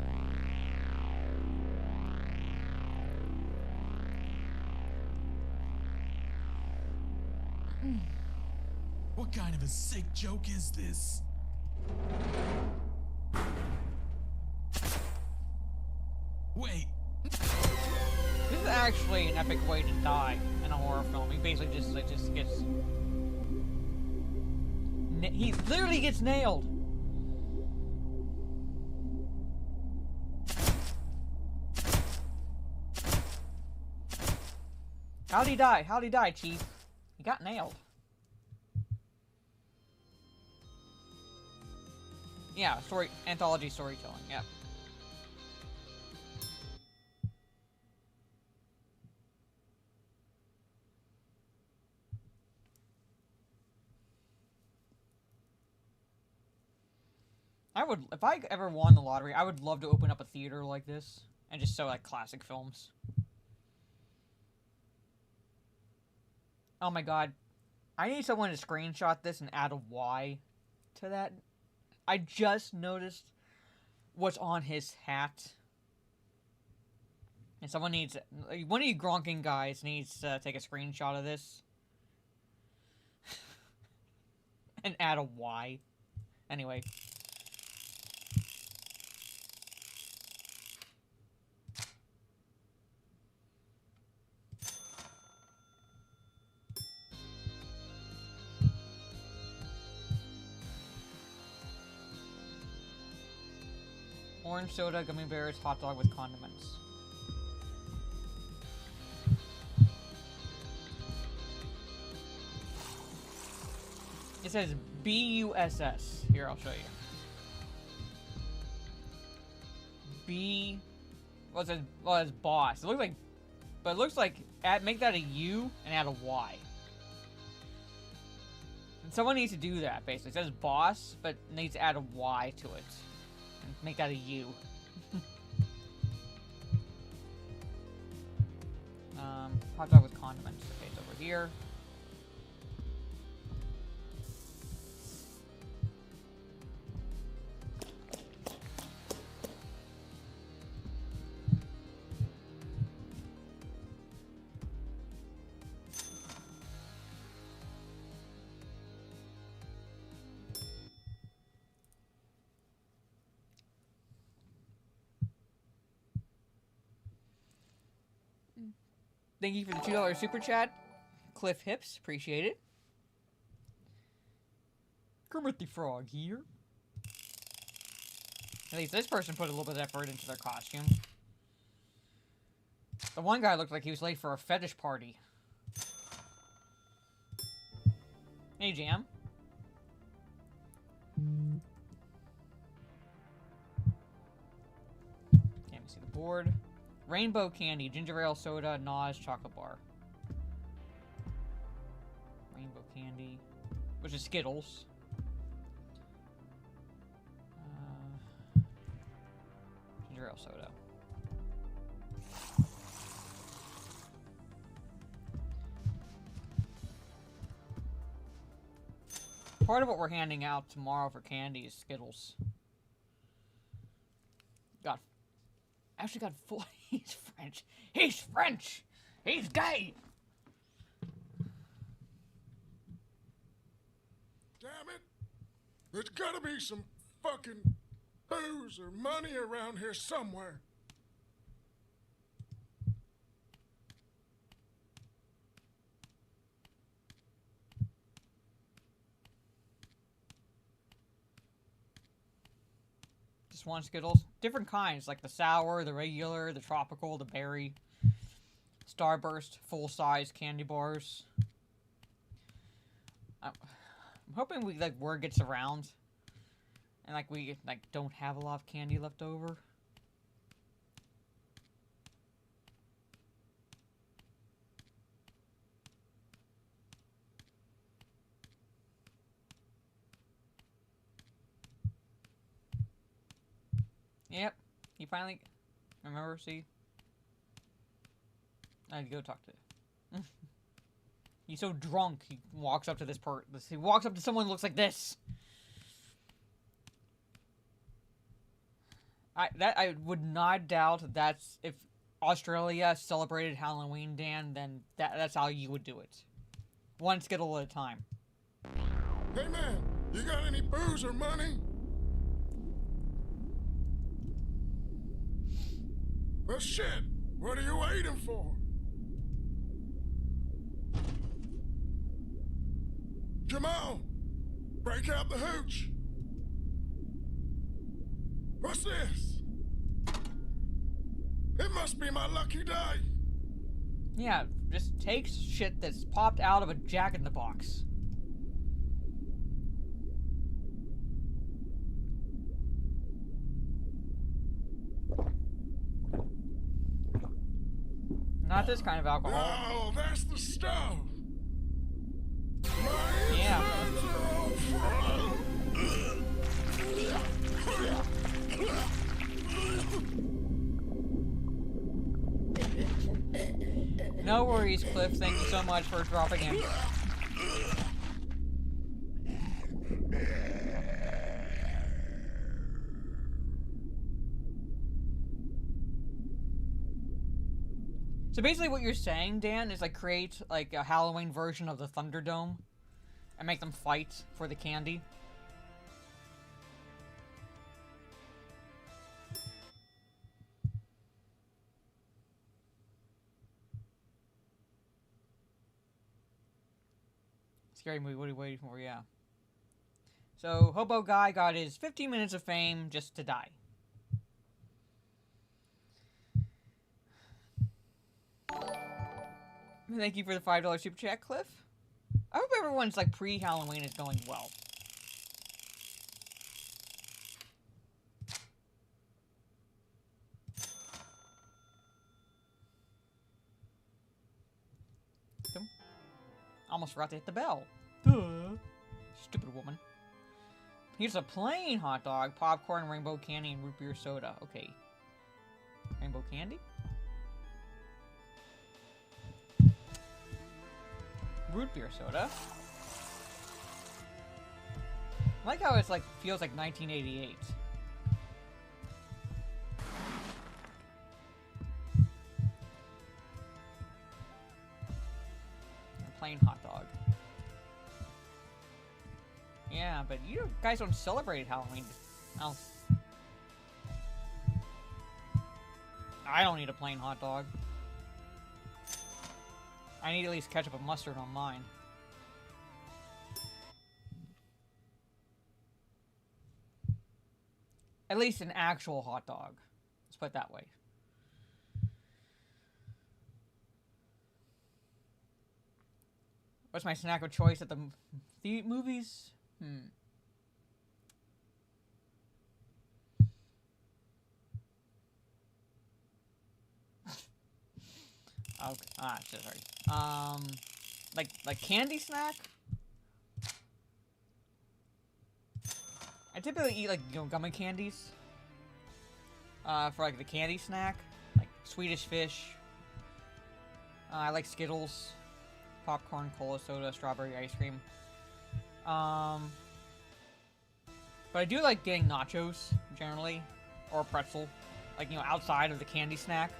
What kind of a sick joke is this? Wait. This is actually an epic way to die in a horror film. He basically just gets. He literally gets nailed. How'd he die? How'd he die, Chief? He got nailed. Yeah, anthology storytelling, yeah. If I ever won the lottery, I would love to open up a theater like this and just show like classic films. Oh my god. I need someone to screenshot this and add a Y to that. I just noticed what's on his hat. And someone needs... One of you gronking guys needs to take a screenshot of this. And add a Y. Anyway. Orange soda, gummy bears, hot dog with condiments. It says B-U-S-S. Here, I'll show you. B... Well, it says, well, it's boss. It looks like... But it looks like... make that a U and add a Y. And someone needs to do that, basically. It says boss, but needs to add a Y to it. And make that a U. Hot dog with condiments. Okay, it's over here. Thank you for the $2 super chat. Cliff Hips, appreciate it. Kermit the Frog here. At least this person put a little bit of effort into their costume. The one guy looked like he was late for a fetish party. Hey, Jam. Can't see the board. Rainbow candy, ginger ale soda, Nas chocolate bar. Rainbow candy, which is Skittles. Ginger ale soda. Part of what we're handing out tomorrow for candy is Skittles. Actually got full. He's French. He's French. He's gay. Damn it! There's gotta be some fucking booze or money around here somewhere. Just one Skittles. Different kinds, like the sour, the regular, the tropical, the berry. Starburst, full-size candy bars. I'm hoping word gets around. And we don't have a lot of candy left over. Yep, he finally... Remember, see? I had to go talk to... He's so drunk, he walks up to this he walks up to someone who looks like this! I would not doubt that's... If Australia celebrated Halloween, Dan, then that's how you would do it. One Skittle at a time. Hey man, you got any booze or money? Well, shit! What are you waiting for? Come on! Break out the hooch! What's this? It must be my lucky day! Yeah, just take shit that's popped out of a Jack-in-the-Box. Not this kind of alcohol. Oh, that's the stuff. Yeah. No worries, Cliff. Thank you so much for dropping in. So basically what you're saying, Dan, is like create like a Halloween version of the Thunderdome and make them fight for the candy. Scary movie, what are you waiting for? Yeah. So, Hobo Guy got his 15 minutes of fame just to die. Thank you for the $5 super chat, Cliff. I hope everyone's like pre-Halloween is going well. Almost forgot to hit the bell. Stupid woman. Here's a plain hot dog, popcorn, rainbow candy, and root beer soda. Okay. Rainbow candy? Root beer soda. I like how it's like feels like 1988. A plain hot dog. Yeah, but you guys don't celebrate Halloween. I don't need a plain hot dog. I need at least ketchup and mustard on mine. At least an actual hot dog. Let's put it that way. What's my snack of choice at the movies? Okay. Sorry. Like candy snack? I typically eat like gummy candies. For like the candy snack, like Swedish Fish. I like Skittles, popcorn, cola, soda, strawberry ice cream. But I do like getting nachos generally, or pretzel, like outside of the candy snack.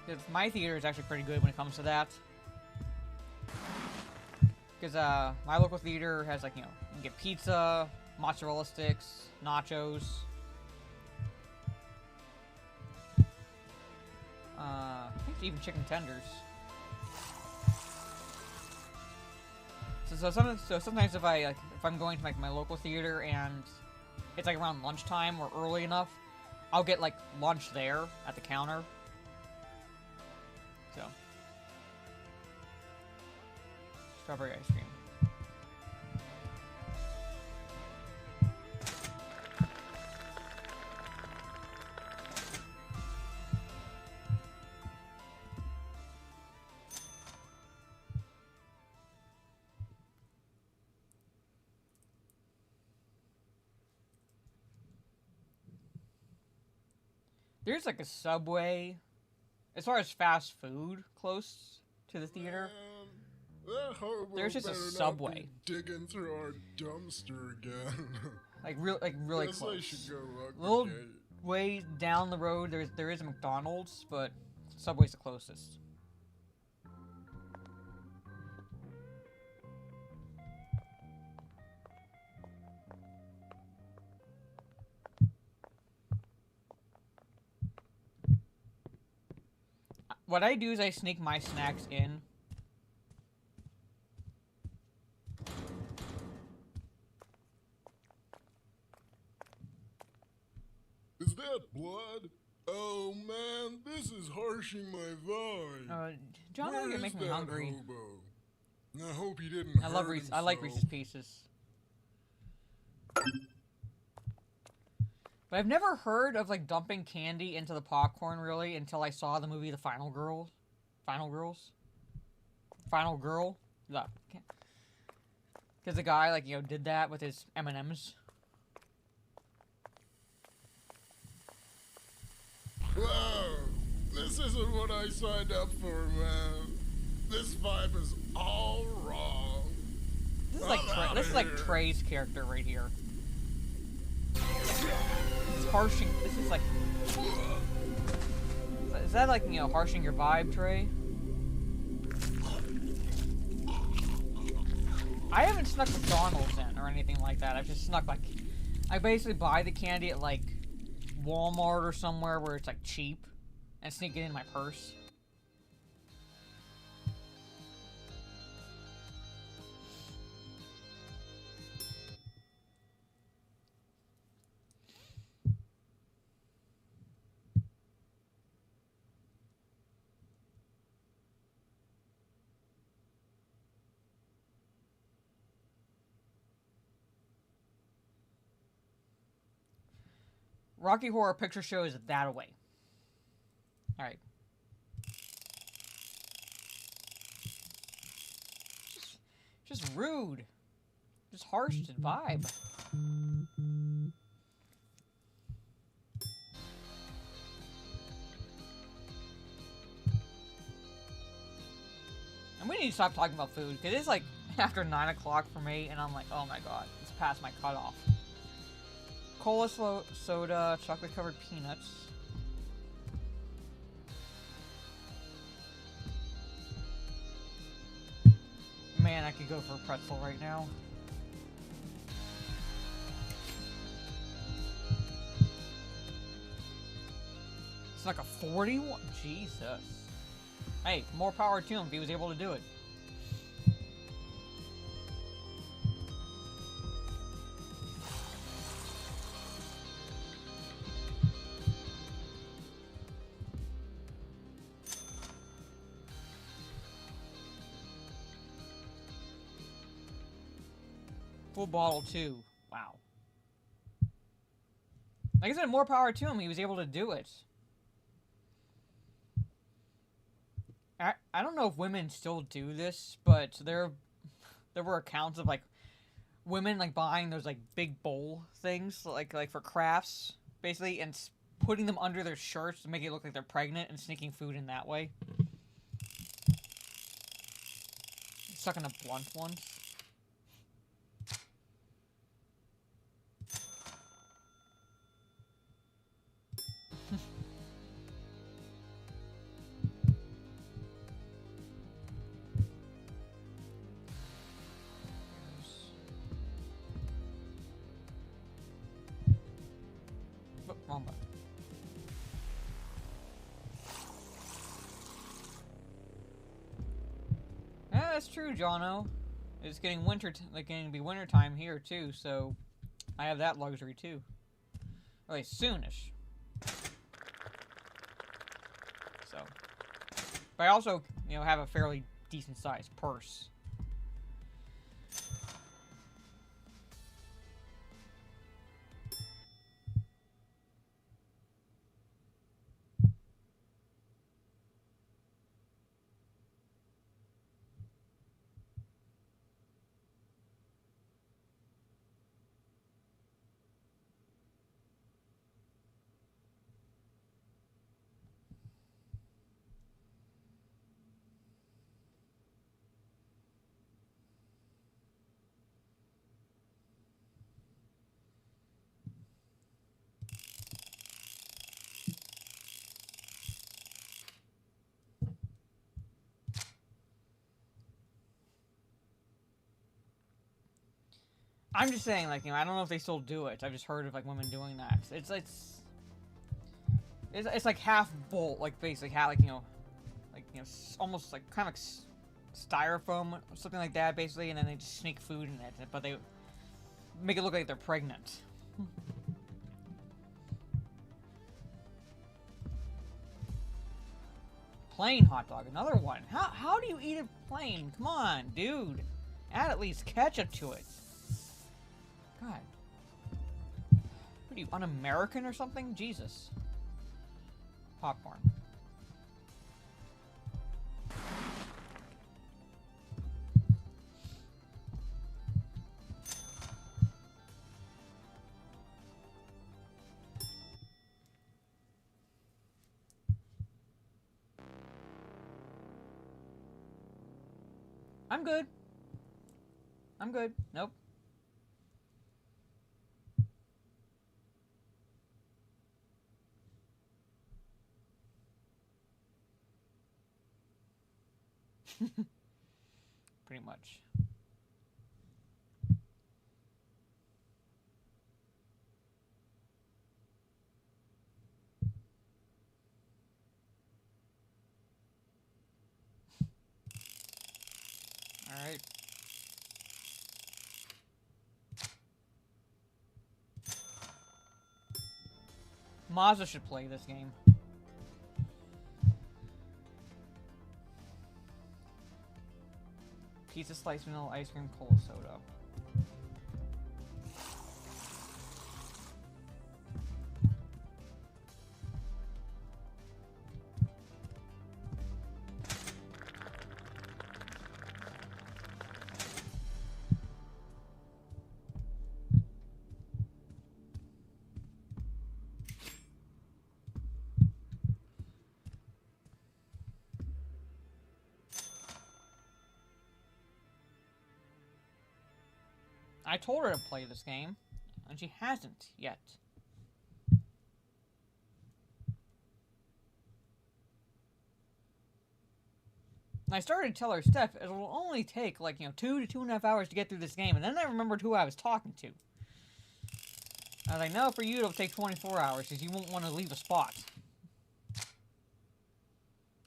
Because my theater is actually pretty good when it comes to that. Because my local theater has like you can get pizza, mozzarella sticks, nachos. I think even chicken tenders. So sometimes if I'm going to like my local theater and it's like around lunchtime or early enough, I'll get like lunch there at the counter. So strawberry ice cream. There's like a Subway, as far as fast food close to the theater. There's just a Subway. Digging through our dumpster again. like really Guess close. I should go look A little again. way down the road, there is a McDonald's, but Subway's the closest. What I do is I sneak my snacks in. Is that blood? Oh man, this is harshing my vibe. John, Where you're is making me that hungry. hobo? I hope he didn't hurt I like himself. Reese's Pieces. But I've never heard of like dumping candy into the popcorn really until I saw the movie The Final Girl. Because the guy like did that with his M&Ms. Whoa, this isn't what I signed up for, man. This vibe is all wrong. This is like Trey's character right here. This is harshing. This is like. It's that like, you know, harshing your vibe, Trey? I haven't snuck McDonald's in or anything like that. I've just snuck, like, I basically buy the candy at, like, Walmart or somewhere where it's, like, cheap and sneak it in my purse. Rocky Horror Picture Show is that away. Alright. Just rude. Just harsh to vibe. And we need to stop talking about food, because it's like after 9 o'clock for me, and I'm like, oh my god, it's past my cutoff. Cola soda, chocolate covered peanuts. Man, I could go for a pretzel right now. It's like a 41. Jesus. Hey, more power to him if he was able to do it. Full bottle too. Wow. Like I said, more power to him. He was able to do it. I don't know if women still do this, but there were accounts of like women like buying those like big bowl things like for crafts basically and putting them under their shirts to make it look like they're pregnant and sneaking food in that way. Sucking up blunt ones. Wrong button. Yeah, that's true, Jono. It's getting like getting to be winter time here too, so I have that luxury too. Or like soonish. So, but I also, you know, have a fairly decent sized purse. I'm just saying, like, you know, I don't know if they still do it. I've just heard of like women doing that. It's like half bolt, like basically half, like, you know, almost like kind of like styrofoam or something like that, basically, and then they just sneak food in it, but they make it look like they're pregnant. Plain hot dog, another one. How do you eat it plain? Come on, dude. Add at least ketchup to it. God. What are you, un-American or something? Jesus. Popcorn. I'm good. I'm good. Nope. Pretty much. Alright. Mazda should play this game. Pizza, sliced vanilla ice cream, cola soda. I told her to play this game, and she hasn't yet. And I started to tell her, Steph, it will only take, like, 2 to 2.5 hours to get through this game, and then I remembered who I was talking to. I was like, no, for you it'll take 24 hours, because you won't want to leave a spot.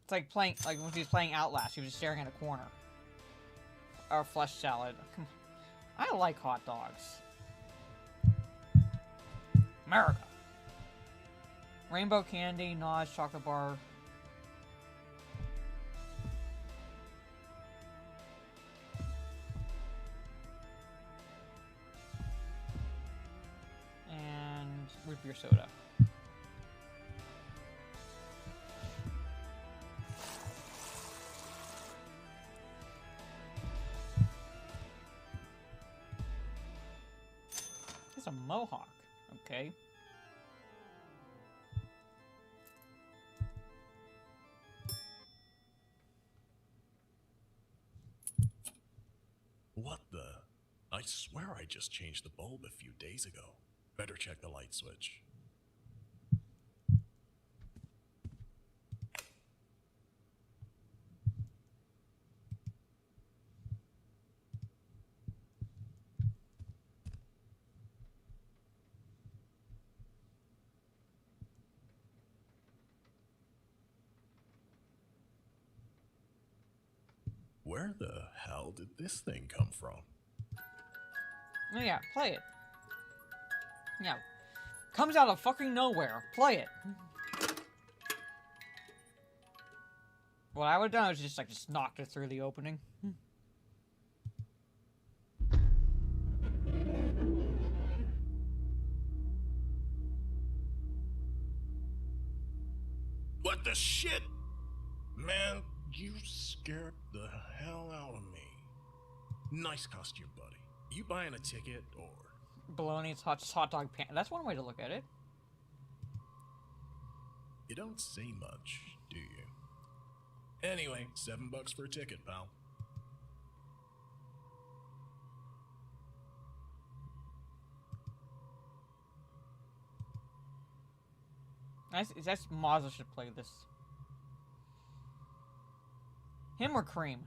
It's like playing, like when she was playing Outlast, she was just staring at a corner. Or flesh salad. Come on. I like hot dogs. America. Rainbow candy, Naj, chocolate bar. And root beer soda. A mohawk. Okay. What the? I swear I just changed the bulb a few days ago. Better check the light switch. Where the hell did this thing come from? Oh yeah, play it. Yeah. Comes out of fucking nowhere. Play it. What I would have done was just knocked it through the opening. What the shit? Man, you scared the hell out of me. Nice costume, buddy. You buying a ticket or... Bologna's hot dog pan. That's one way to look at it. You don't say much, do you? Anyway, $7 for a ticket, pal. That's Mazda should play this. Him or Cream?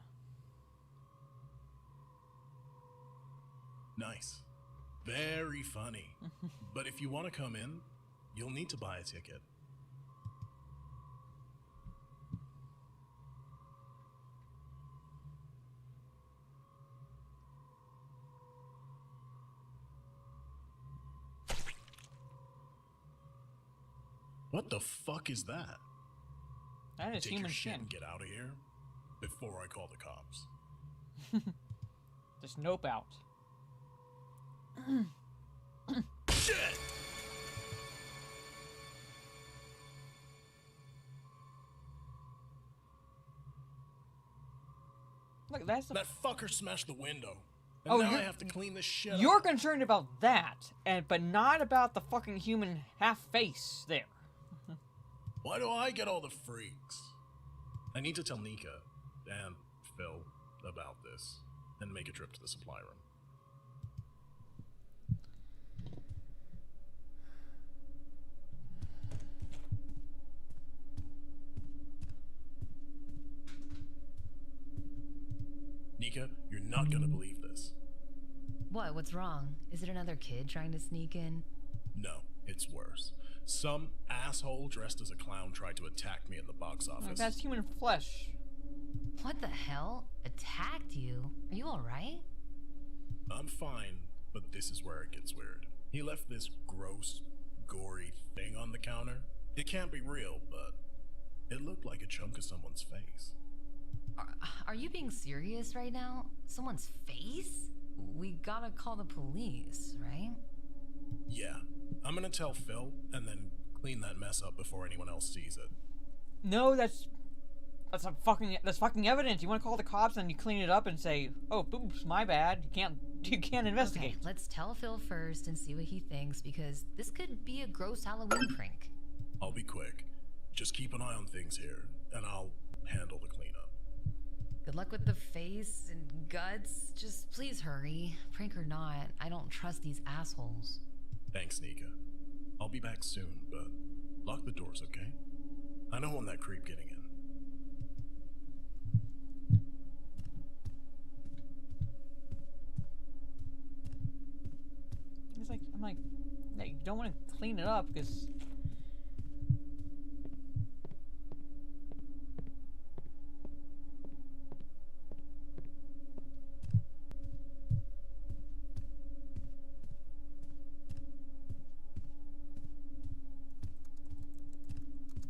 Nice. Very funny. But if you want to come in, you'll need to buy a ticket. What the fuck is that? That is Take human your shit skin. and get out of here before I call the cops. Just nope out. Shit! Look, that's That fucker smashed the window. And Oh, now I you're- have to clean this shit You're up. concerned about that, but not about the fucking human half face there. Why do I get all the freaks? I need to tell Nika and Phil about this and make a trip to the supply room. Nika, you're not gonna believe this. What? What's wrong? Is it another kid trying to sneak in? No, it's worse. Some asshole dressed as a clown tried to attack me in the box office. That's human flesh. What the hell? Attacked you? Are you alright? I'm fine, but this is where it gets weird. He left this gross, gory thing on the counter. It can't be real, but it looked like a chunk of someone's face. Are you being serious right now? Someone's face? We gotta call the police, right? Yeah, I'm gonna tell Phil and then clean that mess up before anyone else sees it. No, that's fucking evidence. You want to call the cops and you clean it up and say, "Oh, oops, my bad." You can't investigate. Okay, let's tell Phil first and see what he thinks, because this could be a gross Halloween prank. I'll be quick. Just keep an eye on things here, and I'll handle the cleanup. Good luck with the face and guts. Just please hurry. Prank or not, I don't trust these assholes. Thanks, Nika. I'll be back soon, but lock the doors, okay? I don't want that creep getting in. I'm like, yeah, you don't want to clean it up because.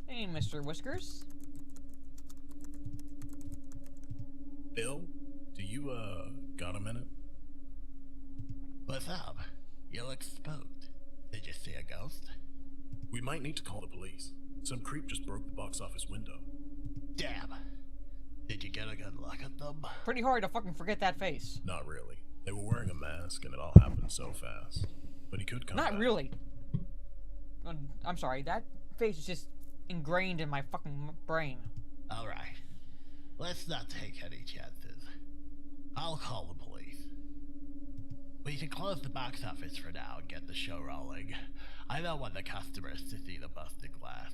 Hey, Mr. Whiskers. Bill, do you, got a minute? What's up? You look spooked. Did you see a ghost? We might need to call the police. Some creep just broke the box office window. Damn. Did you get a good look at them? Pretty hard to fucking forget that face. Not really. They were wearing a mask and it all happened so fast. But he could come Not back. really. I'm sorry, that face is just ingrained in my fucking brain. Alright. Let's not take any chances. I'll call the police. We can close the box office for now and get the show rolling. I don't want the customers to see the busted glass.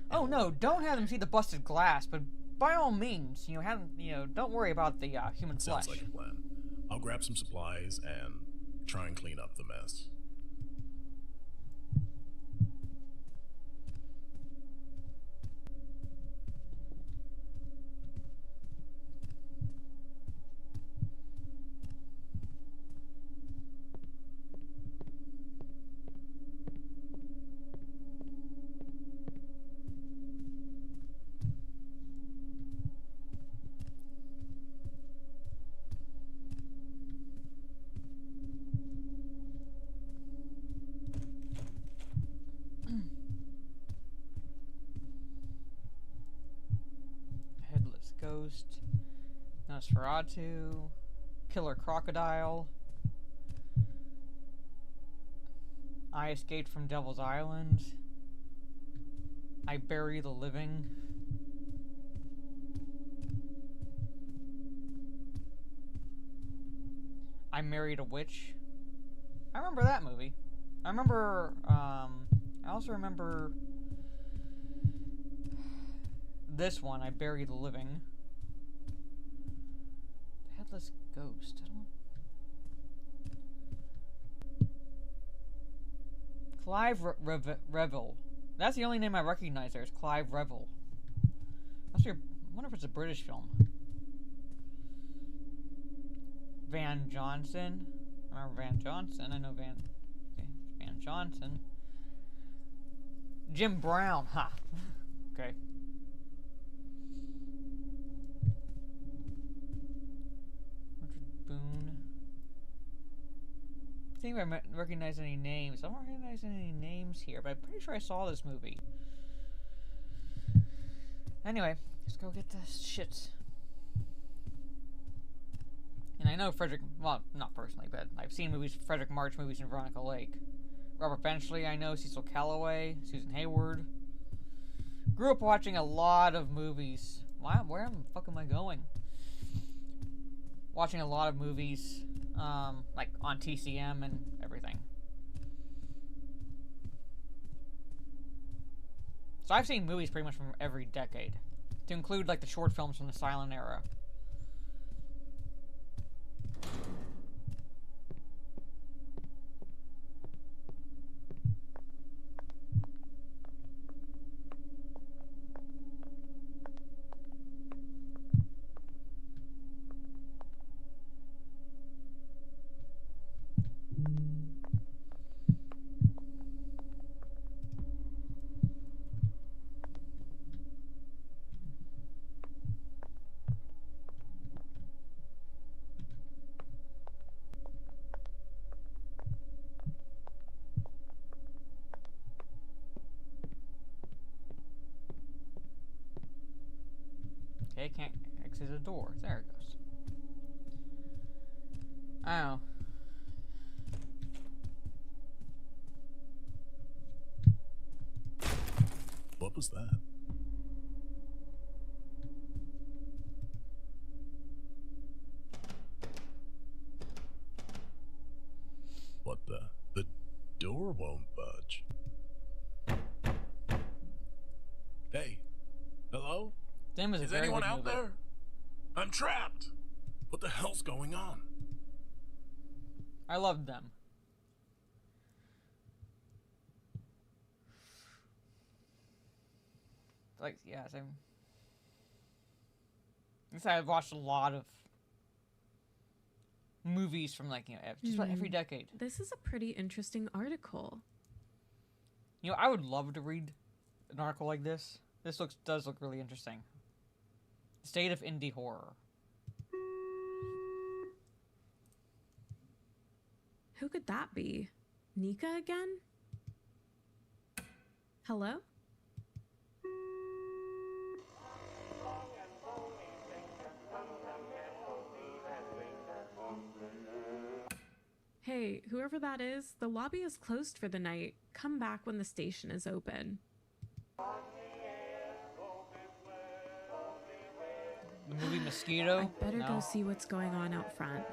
Oh no, don't have them see the busted glass, but by all means, don't worry about the human flesh. Sounds like a plan. I'll grab some supplies and try and clean up the mess. Ghost, Nosferatu, Killer Crocodile, I Escaped from Devil's Island, I Bury the Living, I Married a Witch. I remember that movie. I also remember this one, I Bury the Living. Headless Ghost. Clive Revel. That's the only name I recognize there is Clive Revel. I wonder if it's a British film. Van Johnson. I remember Van Johnson. I know Van Johnson. Jim Brown. Ha. Okay. Boone. I think I recognize any names. I don't recognize any names here, but I'm pretty sure I saw this movie. Anyway, let's go get the shit. And I know Frederick, well, not personally, but I've seen Frederick March movies in Veronica Lake. Robert Benchley, I know, Cecil Calloway, Susan Hayward. Grew up watching a lot of movies. Wow, where the fuck am I going? Watching a lot of movies, like on TCM and everything. So I've seen movies pretty much from every decade, to include like the short films from the silent era. Okay, can't exit the door. There it goes. I don't know. What was that? What the? The door won't budge. Hey, hello? Them is a Is very anyone big out movie. there? I'm trapped. What the hell's going on? I loved them. Like, yeah, I've watched a lot of movies from, like, you know, just about every decade. This is a pretty interesting article. You know, I would love to read an article like this. This does look really interesting. State of indie horror. Who could that be? Nika again? Hello? Hey, whoever that is, the lobby is closed for the night. Come back when the station is open. The movie Mosquito? I better No. go see what's going on out front.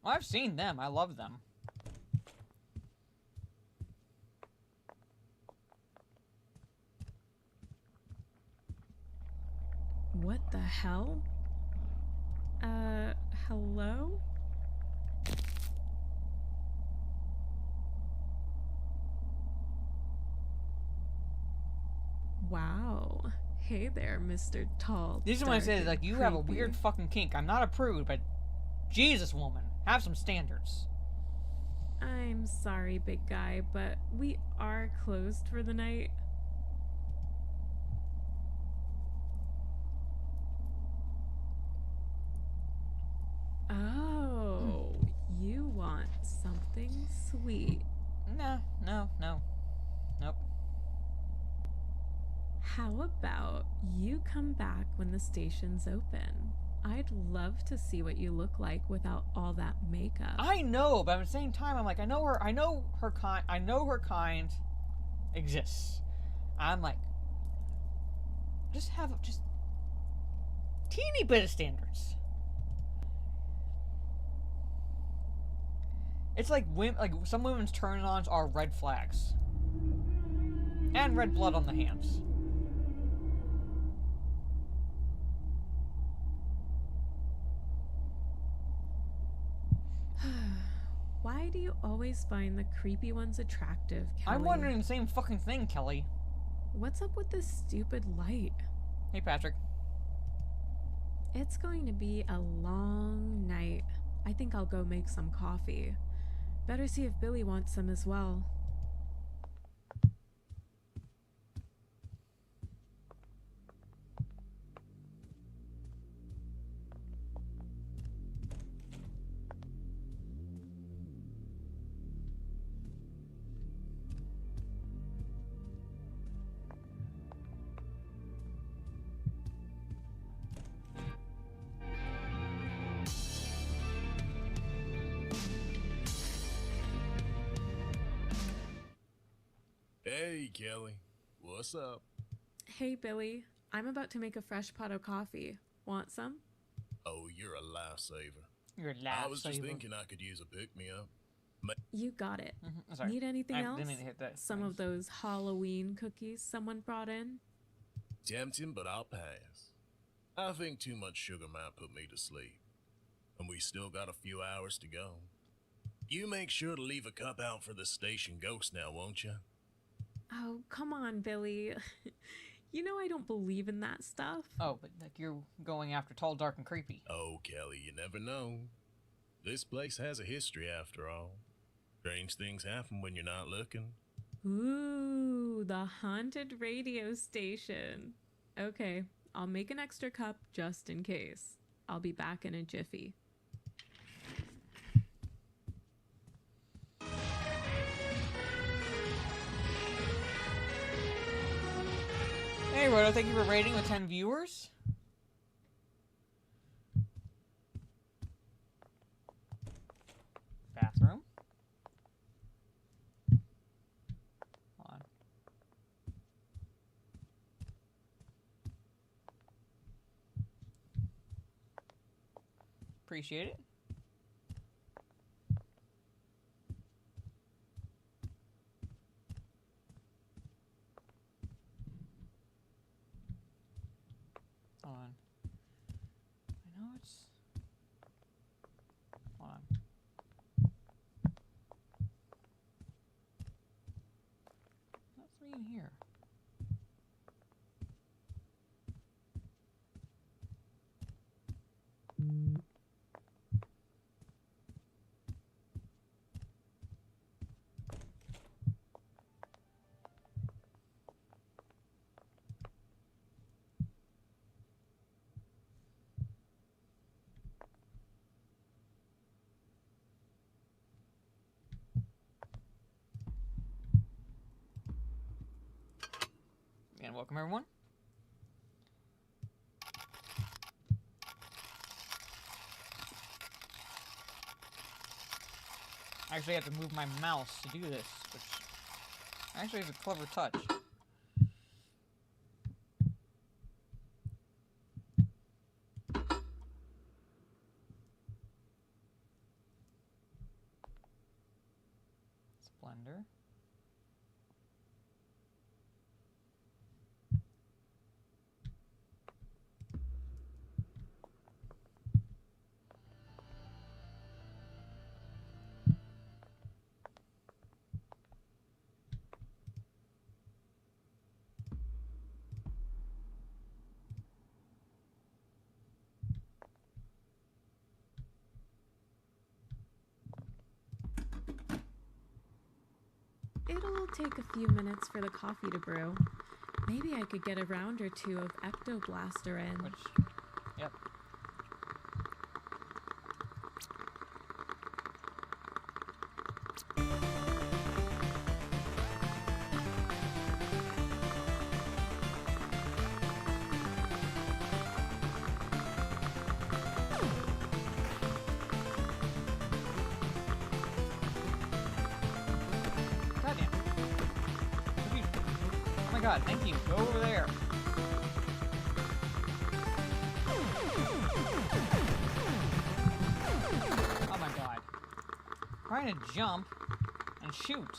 Well, I've seen them. I love them. What the hell? Hello? Wow. Hey there, Mr. Tall. This is what I dark, say, is and like, you have a creepy. weird fucking kink. I'm not a prude, but Jesus, woman, have some standards. I'm sorry, big guy, but we are closed for the night. Oh, you want something sweet. No. Nope. How about you come back when the station's open? I'd love to see what you look like without all that makeup. I know, but at the same time, I'm like, I know her kind exists. I'm like, just teeny bit of standards. It's like some women's turn-ons are red flags. And red blood on the hands. Why do you always find the creepy ones attractive, Kelly? I'm wondering the same fucking thing, Kelly. What's up with this stupid light? Hey, Patrick. It's going to be a long night. I think I'll go make some coffee. Better see if Billy wants some as well. Hey, Kelly. What's up? Hey, Billy. I'm about to make a fresh pot of coffee. Want some? Oh, you're a lifesaver. You're a lifesaver. I was just thinking I could use a pick-me-up. You got it. Sorry. Need anything I else? didn't mean to hit that. Some of those Halloween cookies someone brought in? Tempting, but I'll pass. I think too much sugar might put me to sleep. And we still got a few hours to go. You make sure to leave a cup out for the station ghost now, won't you? Oh, come on, Billy. You know I don't believe in that stuff. Oh, but like you're going after tall, dark, and creepy. Oh, Kelly, you never know. This place has a history after all. Strange things happen when you're not looking. Ooh, the haunted radio station. Okay, I'll make an extra cup just in case. I'll be back in a jiffy. Roberto, thank you for rating with 10 viewers. Bathroom. Hold on. Appreciate it. Hold on. I know it's... Hold on. That's me in here. And welcome everyone. I actually have to move my mouse to do this, which actually is a clever touch. Splendor. It'll take a few minutes for the coffee to brew. Maybe I could get a round or two of Ectoblaster in. Which, yep. God, thank you. Go over there. Oh my god. Trying to jump and shoot.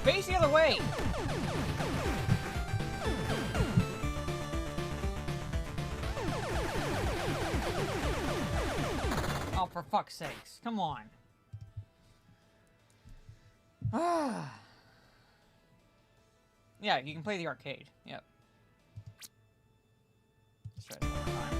Face the other way! Oh, for fuck's sakes. Come on. Yeah, you can play the arcade. Yep. Let's try this one more time.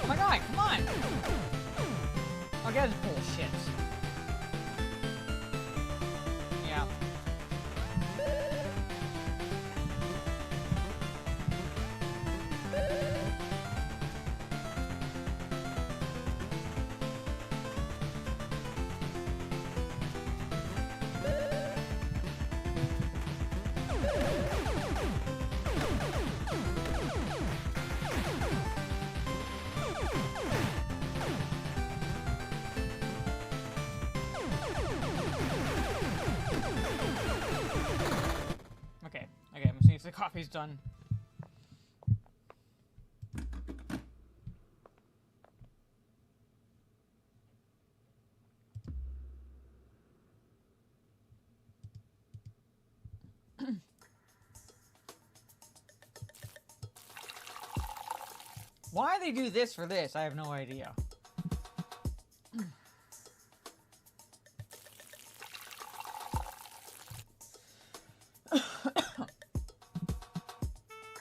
Oh my god, come on! Oh, that's bullshit. Yeah. coffee's done. Why they do this for this, I have no idea.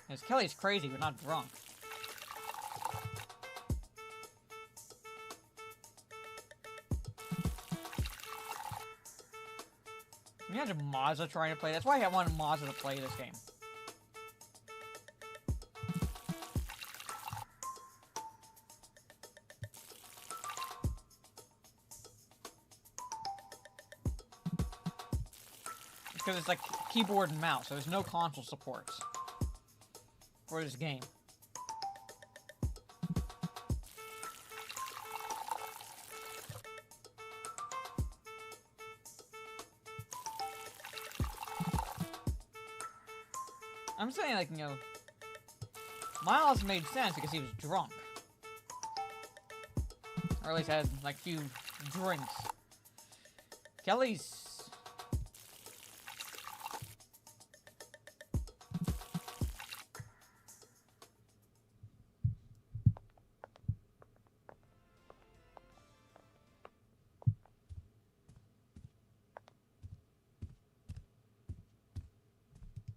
Because Kelly's crazy, but not drunk. Imagine Mazza trying to play. That's why I wanted Mazza to play this game. Because it's like keyboard and mouse, so there's no console supports for this game. I'm saying, like, you know, Miles made sense because he was drunk. Or at least had, like, a few drinks. Kelly's...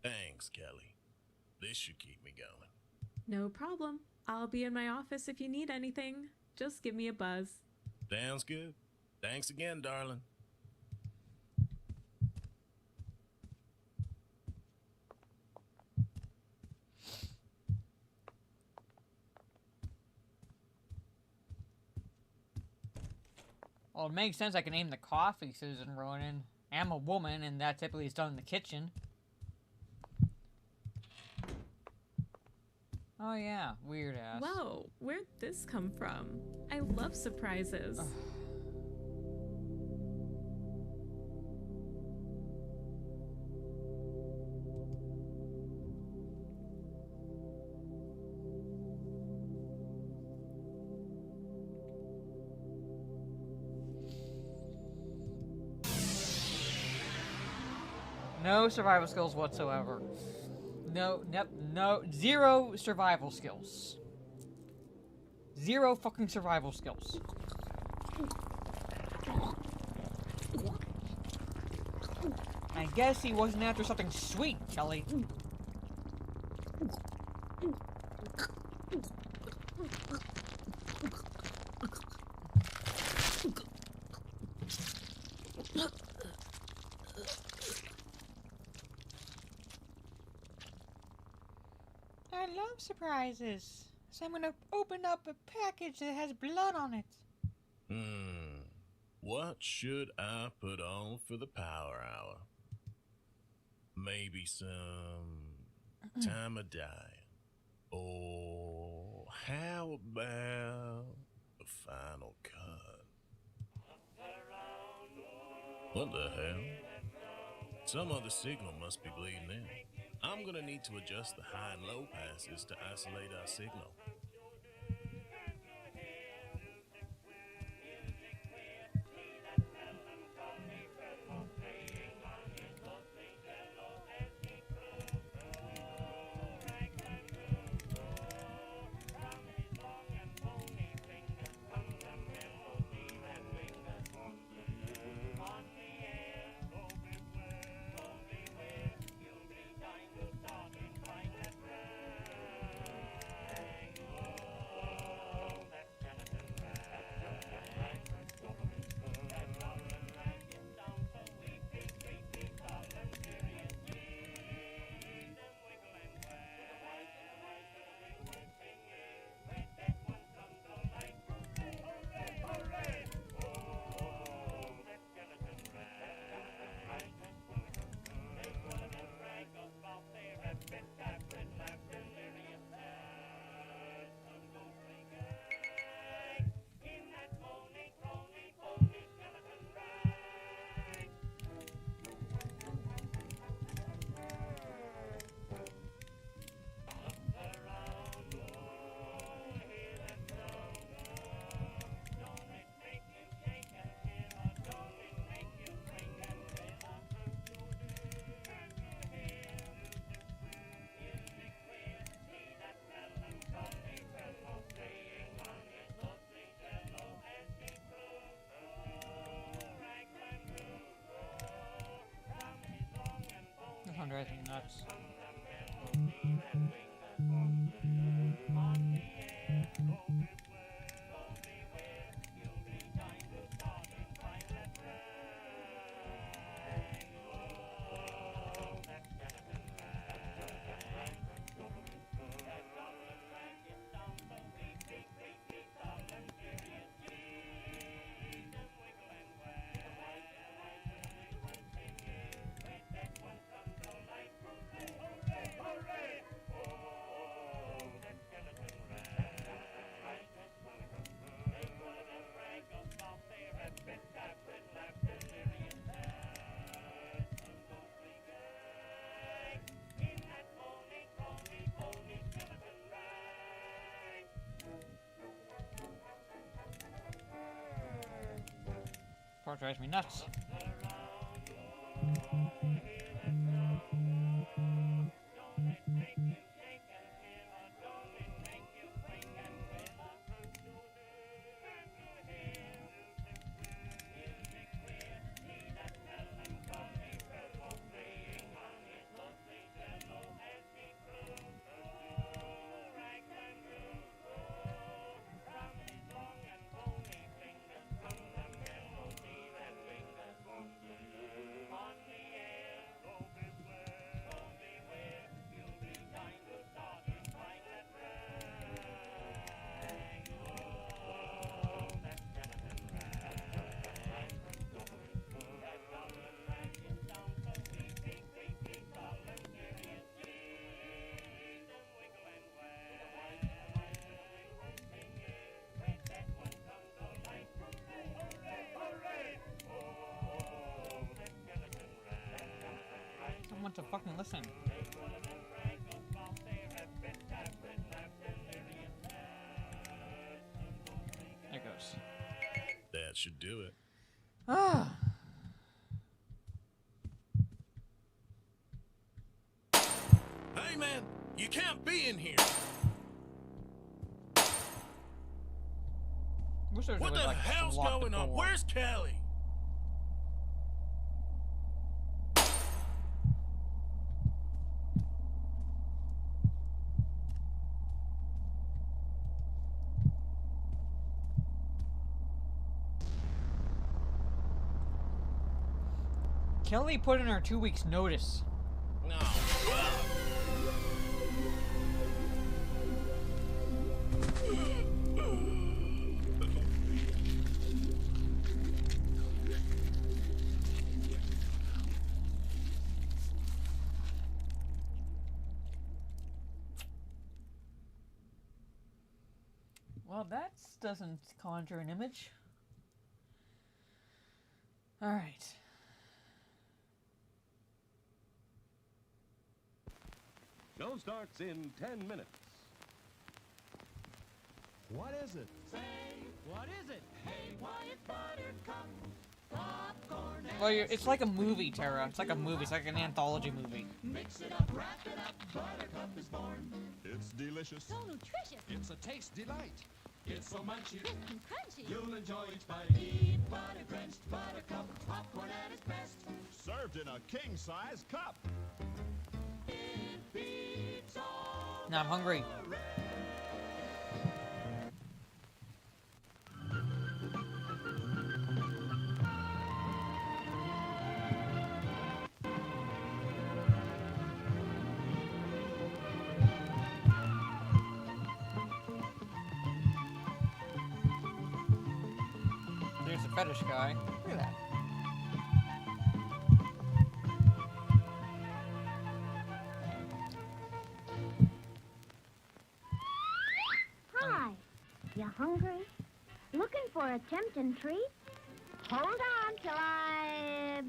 Thanks, Kelly. This should keep me going. No problem. I'll be in my office if you need anything. Just give me a buzz. Sounds good. Thanks again, darling. Well, it makes sense I can aim the coffee, Susan Ronan. I'm a woman, and that typically is done in the kitchen. Oh yeah, weird ass. Whoa, where'd this come from? I love surprises. No survival skills whatsoever. No, zero survival skills. Zero fucking survival skills. I guess he wasn't after something sweet, Kelly. I love surprises. So I'm gonna open up a package that has blood on it. What should I put on for the power hour? Maybe some time of day. Or how about a final cut? What the hell? Some other signal must be bleeding in. I'm gonna need to adjust the high and low passes to isolate our signal. drives me nuts. Part drives me nuts. Someone to fucking listen. There it goes. That should do it. Ah. Hey man, you can't be in here. Wish there was What a way, the like, to hell's lock the going on? door. Where's Kelly? Kelly put in her 2 weeks notice. No. Well, that doesn't conjure an image. All right. Show starts in 10 minutes. What is it? Say, what is it? Hey, Wyatt Buttercup. Popcorn. Well, it's like a movie, Tara. It's like a movie. It's like an anthology movie. Mix it up, wrap it up. Buttercup is born. It's delicious. So nutritious. It's a taste delight. It's so munchy. Crisp and crunchy. You'll enjoy each bite. Eat butter drenched Buttercup. Popcorn at its best. Served in a king-size cup. It beats all. Now I'm hungry. There's the fetish guy. Look at that. Hi. You hungry? Looking for a tempting treat? Hold on till I...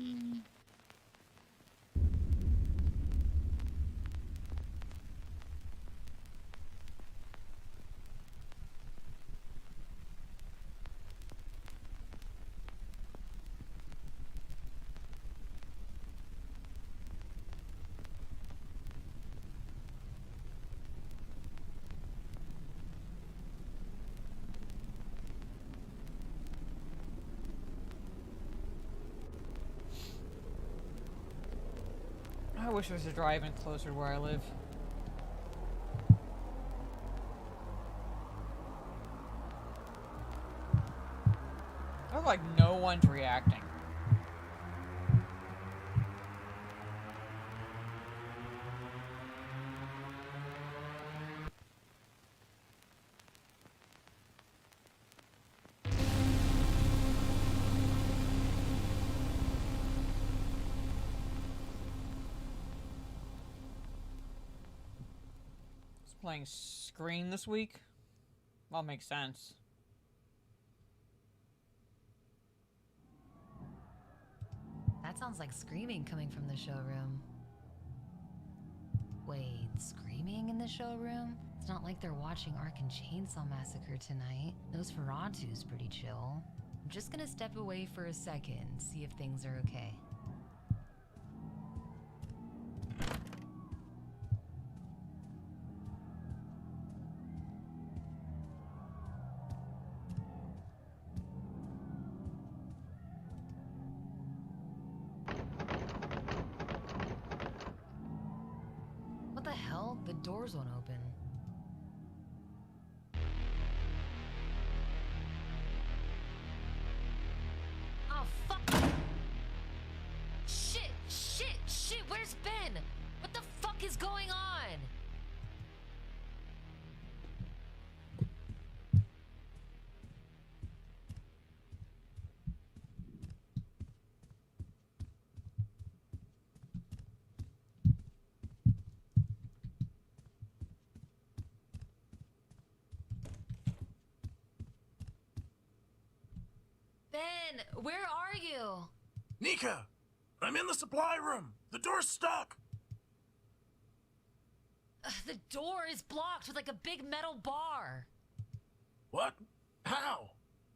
I wish there was a drive-in closer to where I live. I feel like no one's reacting. Playing Screen this week? Well, makes sense. That sounds like screaming coming from the showroom. Wait, screaming in the showroom? It's not like they're watching Ark and Chainsaw Massacre tonight. Nosferatu's pretty chill. I'm just gonna step away for a second, see if things are okay. What the hell? The doors won't open. Oh, fuck! Shit! Where's Ben? What the fuck is going on? Ben, where are you? Nika! I'm in the supply room! The door's stuck! The door is blocked with like a big metal bar. What? How?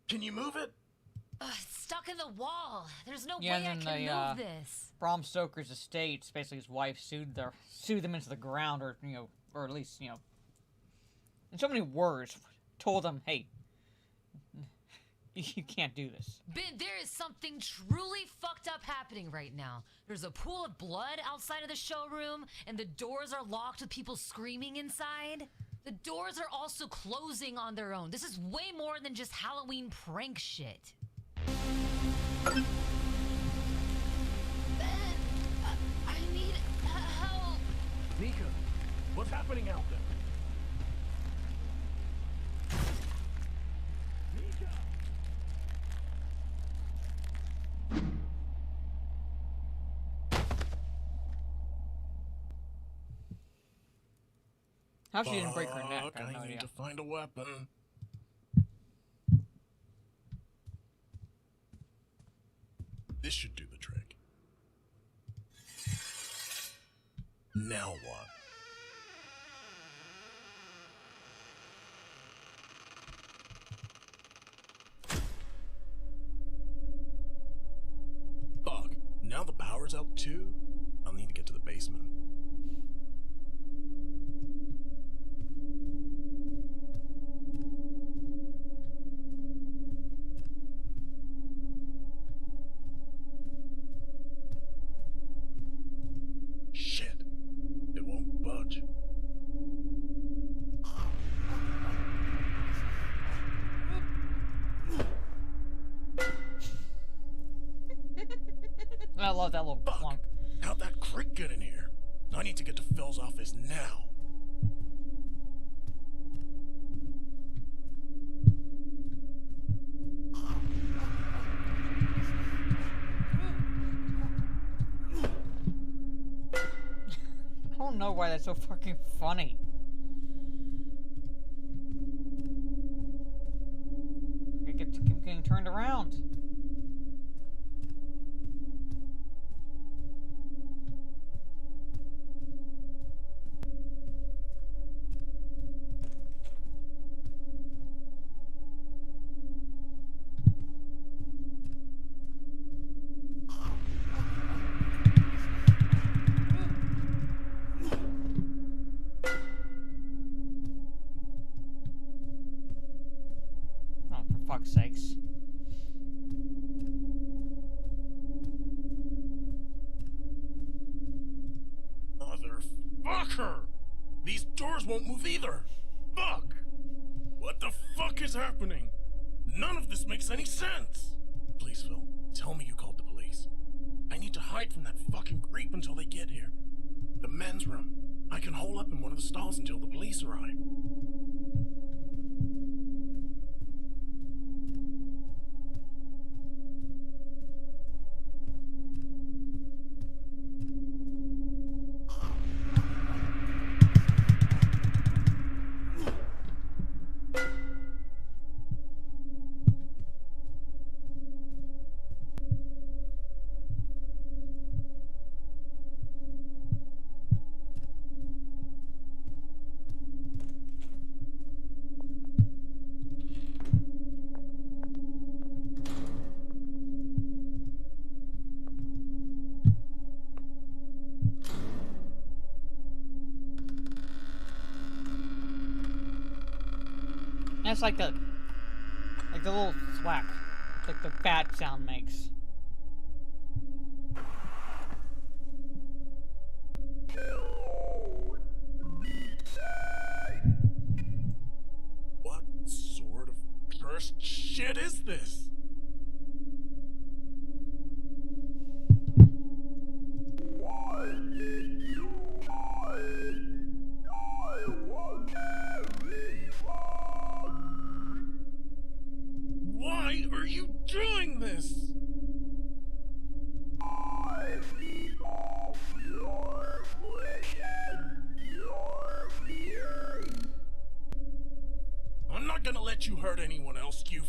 Can you move it? It's stuck in the wall. There's no Yeah, way I and can then move this. Bram Stoker's estate, basically his wife sued them into the ground, or or at least in so many words, told them, hey, you can't do this. Ben, there is something truly fucked up happening right now. There's a pool of blood outside of the showroom, and the doors are locked with people screaming inside. The doors are also closing on their own. This is way more than just Halloween prank shit. Ben, I need help. Nika, what's happening out there? How she didn't break her neck, I have no I need idea. to find a weapon. This should do the trick. Now what? Fuck, now the power's out too? I'll need to get to the basement. Shit, it won't budge. I love that little clunk. How'd that creek get in here? I need to get to Phil's office now. I don't know why that's so fucking funny. I keep getting turned around. Oh, for fuck's sakes. her! These doors won't move either! Fuck! What the fuck is happening? None of this makes any sense! Please, Phil, tell me you called the police. I need to hide from that fucking creep until they get here. The men's room. I can hole up in one of the stalls until the police arrive. That's like the little thwack, like the bat sound makes. What sort of cursed shit is this? Why are you doing this? I'm not gonna let you hurt anyone else, you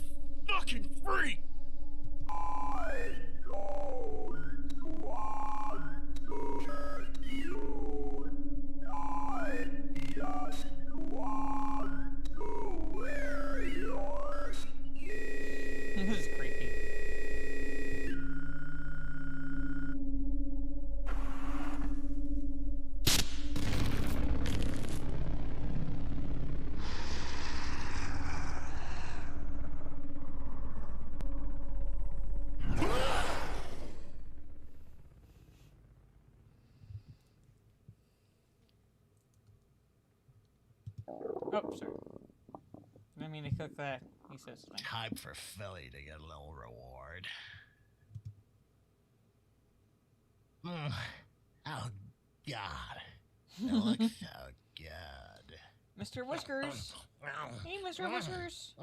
fucking freak! This is creepy. Oh, sorry. I didn't mean to cook that. He says something. Time for Philly to get a little reward. Oh, God. It looks so good. Mr. Whiskers. Hey, Mr. Whiskers.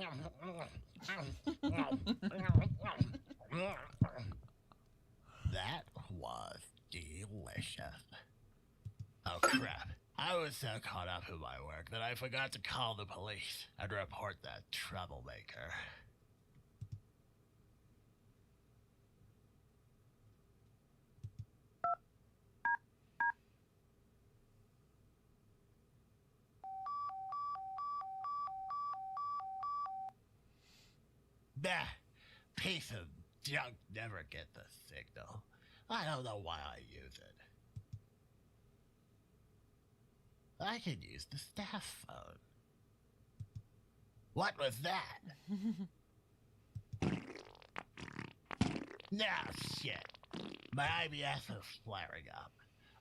That was delicious. Oh, crap. I was so caught up in my work that I forgot to call the police and report that troublemaker. Bah! Piece of junk never get the signal. I don't know why I use it. I could use the staff phone. What was that? Nah, shit. My IBS is flaring up.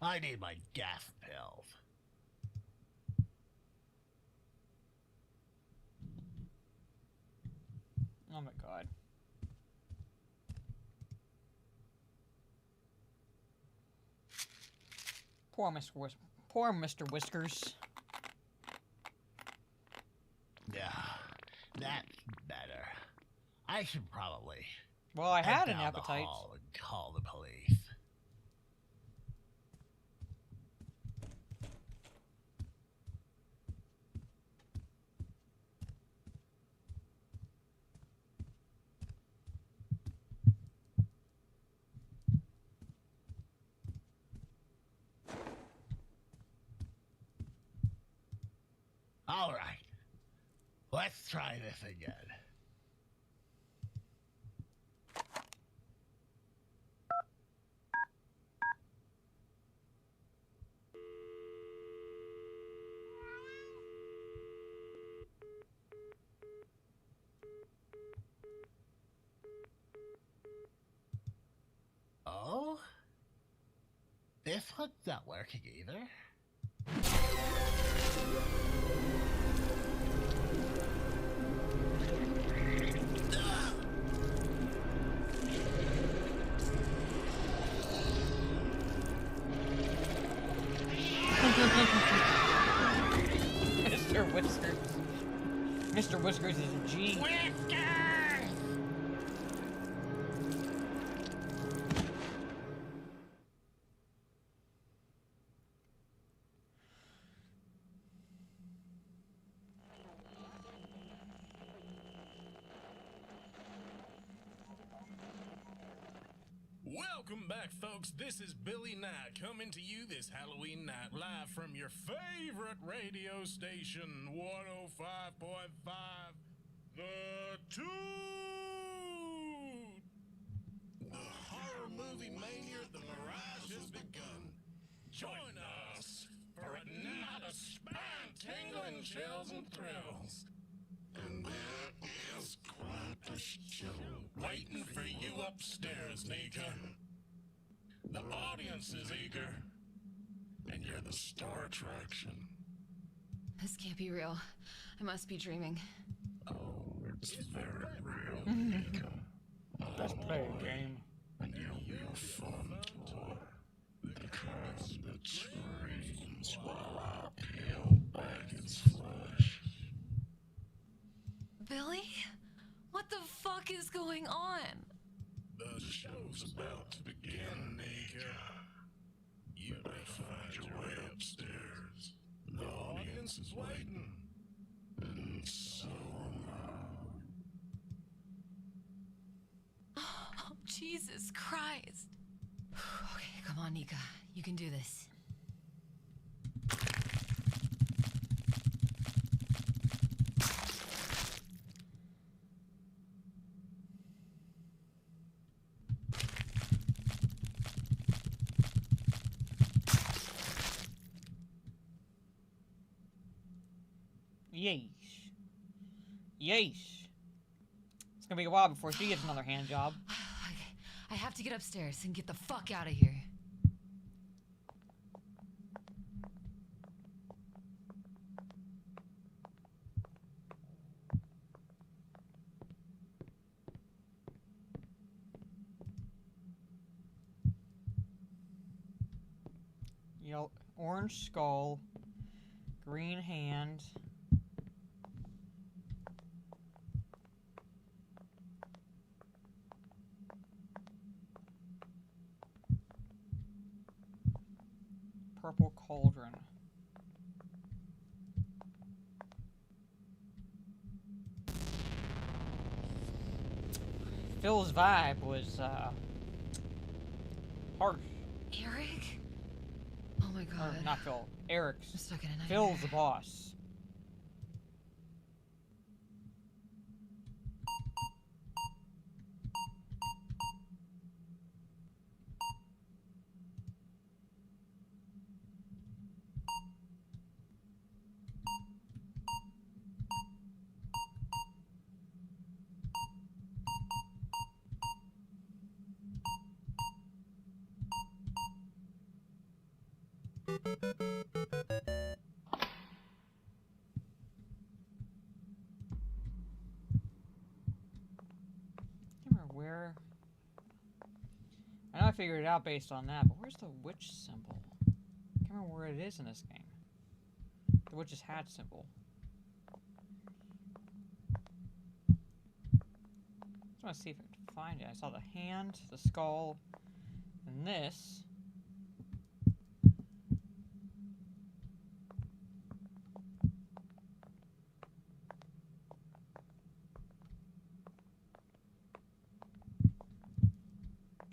I need my gas pills. Oh my god. Poor Mr. Whiskers. Yeah, that's better. I should probably. Well, I had an head down the appetite. hall and call the police. All right, let's try this again. Oh? This one's not working either. Mr. Whiskers. Mr. Whiskers is a G. Whiskers! Welcome back, folks. This is Billy Knight coming to you this Halloween night live from your favorite radio station, 105.5, The Toot! The horror movie mania of the Mirage has begun. Join us for a night of spine-tingling chills and thrills. And there is quite a show waiting for you upstairs, Nika. The audience is eager, and you're the star attraction. This can't be real. I must be dreaming. Oh, it's very real, Nika. Let's play a game. And you're a fun toy. Because it screams while I peel back its flesh. Billy? What the fuck is going on? The show's about to begin, Nika. You better find your way upstairs. The audience is waiting. And so am I. Oh, Jesus Christ. Okay, come on, Nika. You can do this. Yeesh. Yeesh. It's gonna be a while before she gets another hand job. Okay, I have to get upstairs and get the fuck out of here. Yellow, orange skull, green hand. Purple cauldron. Phil's vibe was harsh. Eric? Oh my god. Or not Phil. Eric's. I'm stuck in a nightmare. Phil's the boss. Where? I know I figured it out based on that, but where's the witch symbol? I can't remember where it is in this game. The witch's hat symbol. Just want to see if I can find it. I saw the hand, the skull, and this.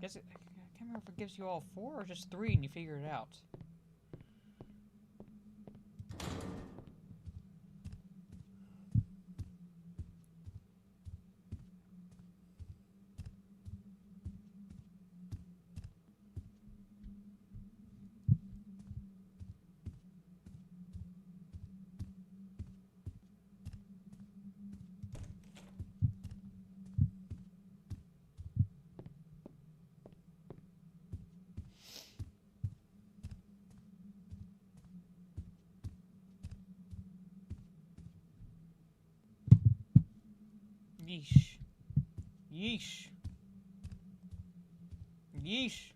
I can't remember if it gives you all 4 or just 3 and you figure it out. Yeesh. Yeesh. Yeesh.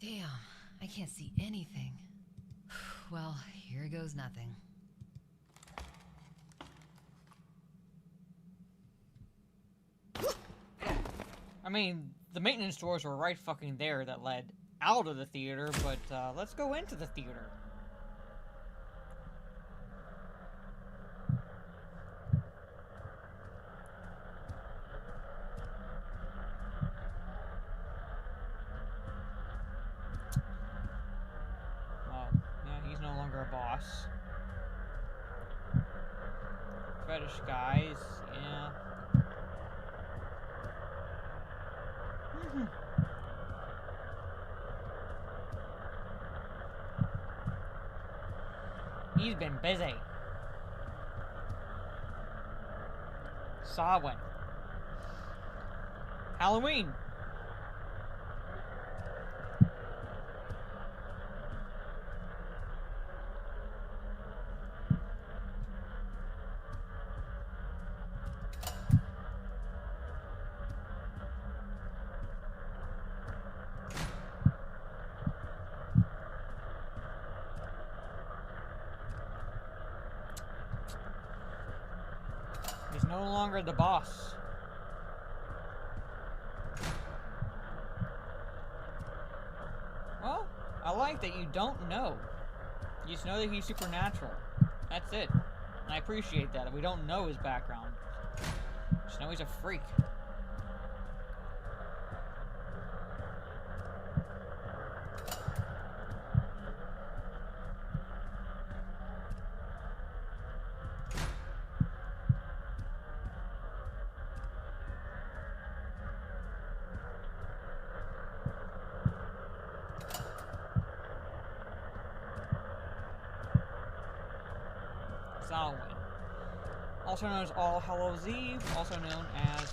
Damn, I can't see anything. Well, here goes nothing. I mean, the maintenance doors were right fucking there that led out of the theater, but let's go into the theater. Well, yeah, he's no longer a boss. Fetish guys, yeah. He's been busy. Samhain. Halloween. He's no longer the boss. Well, I like that you don't know. You just know that he's supernatural. That's it. And I appreciate that. We don't know his background. Just know he's a freak. Samhain. Also known as All Hallows Eve, also known as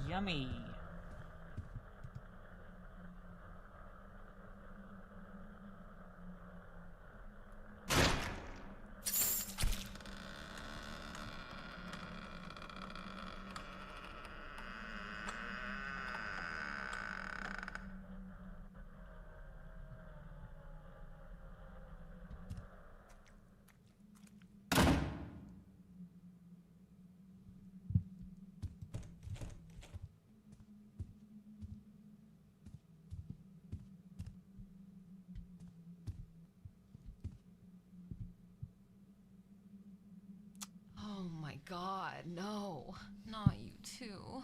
Yummy. Oh my god, no. Not you too.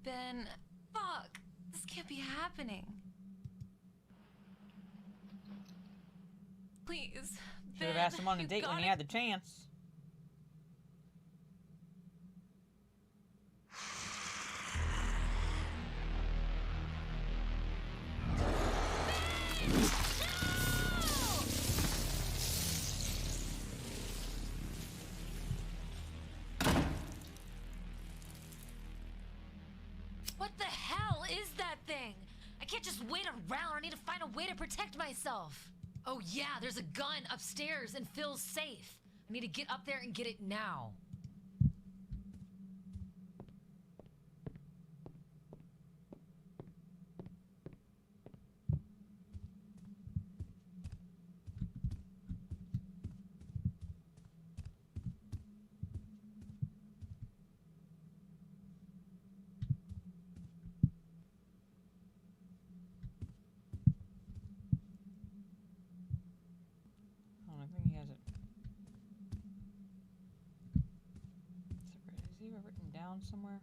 Ben, fuck. This can't be happening. Please. Should have asked him on a date when he had the chance. What the hell is that thing? I can't just wait around. I need to find a way to protect myself. Oh yeah, there's a gun upstairs in Phil's safe. I need to get up there and get it now. Oh, I think he has it. Is he written down somewhere?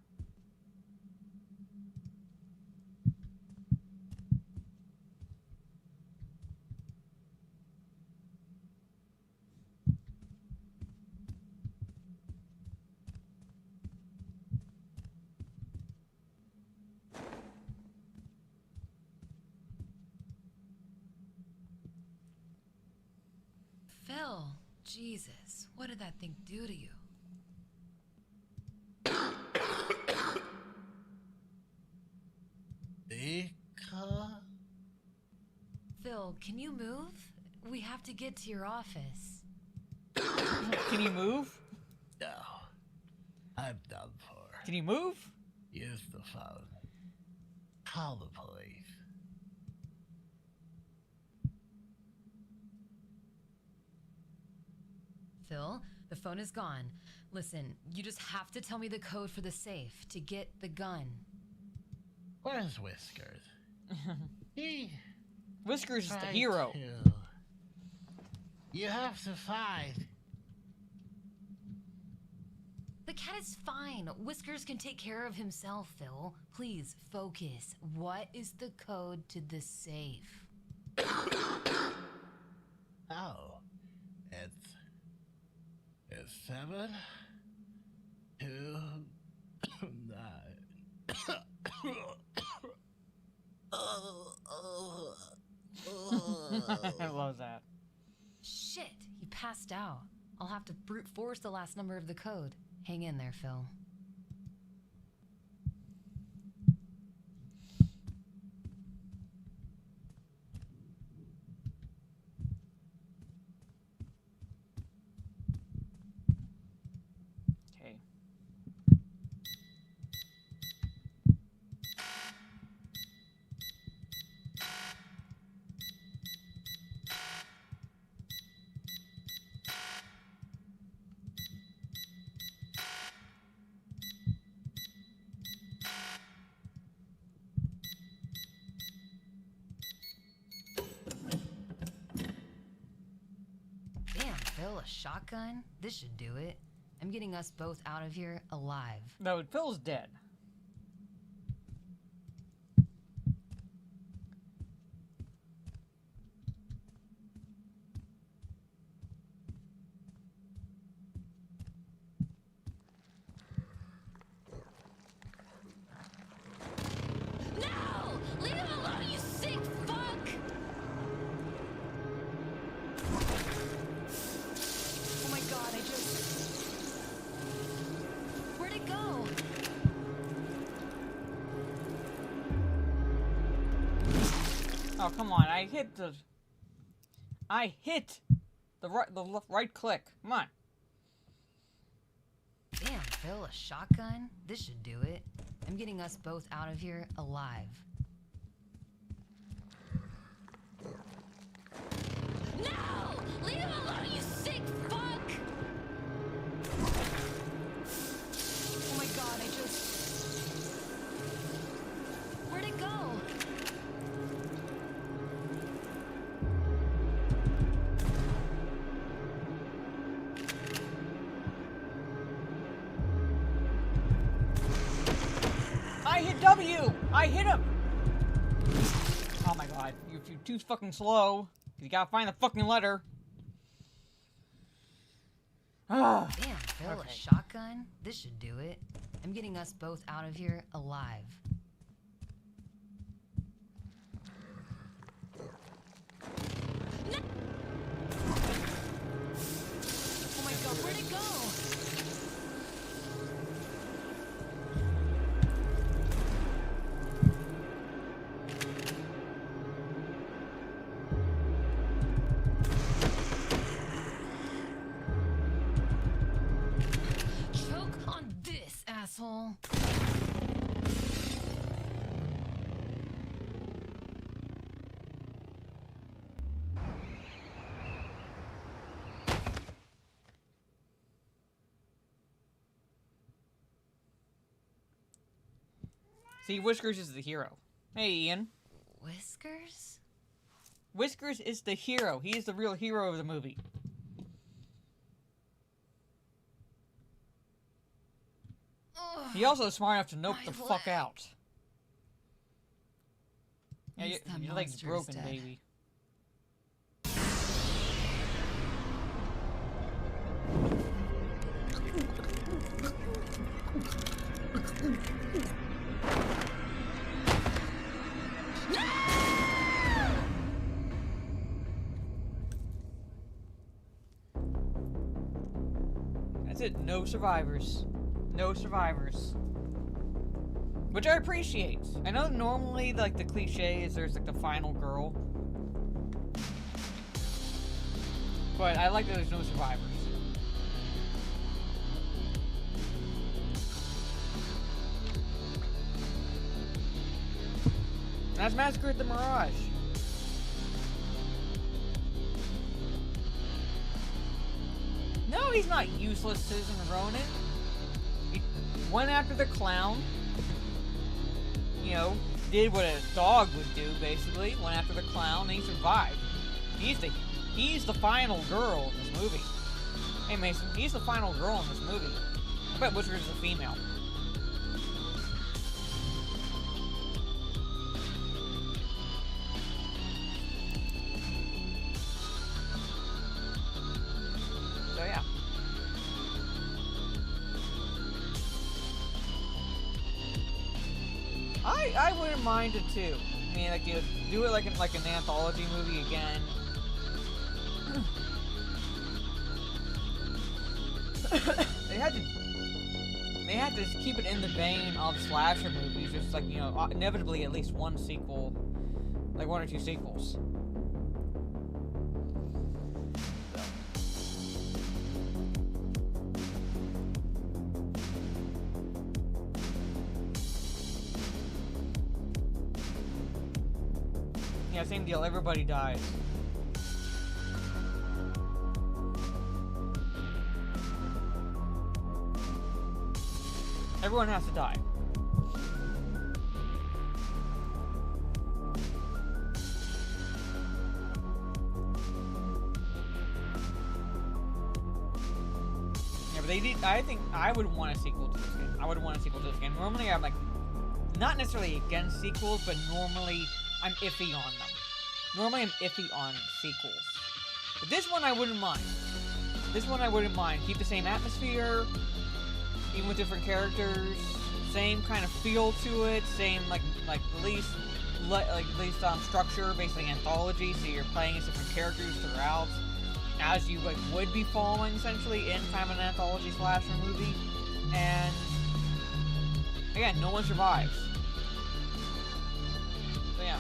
Jesus, what did that thing do to you? Phil, can you move? We have to get to your office. Can you move? No. I'm done for. Can you move? Use the phone. Call the police. Phil, the phone is gone. Listen, you just have to tell me the code for the safe to get the gun. Where's Whiskers? Whiskers is the Try hero. to. You have to find. The cat is fine. Whiskers can take care of himself, Phil. Please, focus. What is the code to the safe? Oh. It's 7, 2, 9. I love that. Shit, he passed out. I'll have to brute force the last number of the code. Hang in there, Phil. Okay. Damn, Phil, a shotgun? This should do it. I'm getting us both out of here alive. No, Phil's dead. No! Leave him alone, you sick fuck! Oh my god, I just... Where'd it go? Oh, come on. I hit the right click. Come on. Damn, Phil, a shotgun? This should do it. I'm getting us both out of here alive. No! Leave him alone, you sick fuck! Oh my god, I just... Where'd it go? I hit W! I hit him! Oh my god. You're too fucking slow. You gotta find the fucking letter. Ah. Damn, Phil, Okay. a shotgun? This should do it. I'm getting us both out of here alive. No! Oh my god, where'd it go? Choke on this, asshole. See, Whiskers is the hero. Hey, Ian. Whiskers? Whiskers is the hero. He is the real hero of the movie. Ugh, He also is smart enough to nope My the fuck leg. out. Yeah, least that your leg's monster is broken, dead. baby. That's it. No survivors. No survivors. Which I appreciate. I know normally, like, the cliche is there's, like, the final girl. But I like that there's no survivors. That's Massacre at the Mirage. No, he's not useless, Citizen Ronan. He went after the clown. You know, did what a dog would do, basically. Went after the clown, and he survived. He's the final girl in this movie. Hey, Mason, he's the final girl in this movie. I bet Whisker is a female. So, yeah. I wouldn't mind it too. I mean, like, you do it like an anthology movie again. They had to keep it in the vein of slasher movies, just like, you know, inevitably at least one sequel, like 1 or 2 sequels. Yeah, same deal. Everybody dies. Everyone has to die. Yeah, but they did. I think I would want a sequel to this game. I would want a sequel to this game. Normally, I'm like, not necessarily against sequels, but normally I'm iffy on them. Normally, I'm iffy on sequels. But this one, I wouldn't mind. This one, I wouldn't mind. Keep the same atmosphere. Even with different characters, same kind of feel to it, same like at least structure, basically anthology. So you're playing as different characters throughout, as you like would be following essentially in kind of an anthology slasher movie. And again, no one survives. So yeah.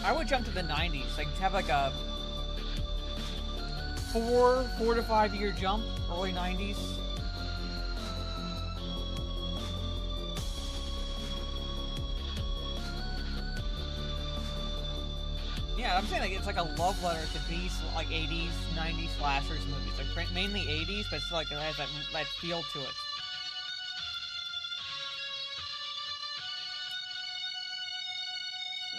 I would jump to the 90s, like have like a 4 to 5 year jump, early 90s. Yeah, I'm saying like it's like a love letter to these like 80s, 90s slashers movies, like mainly 80s, but still like it has that feel to it.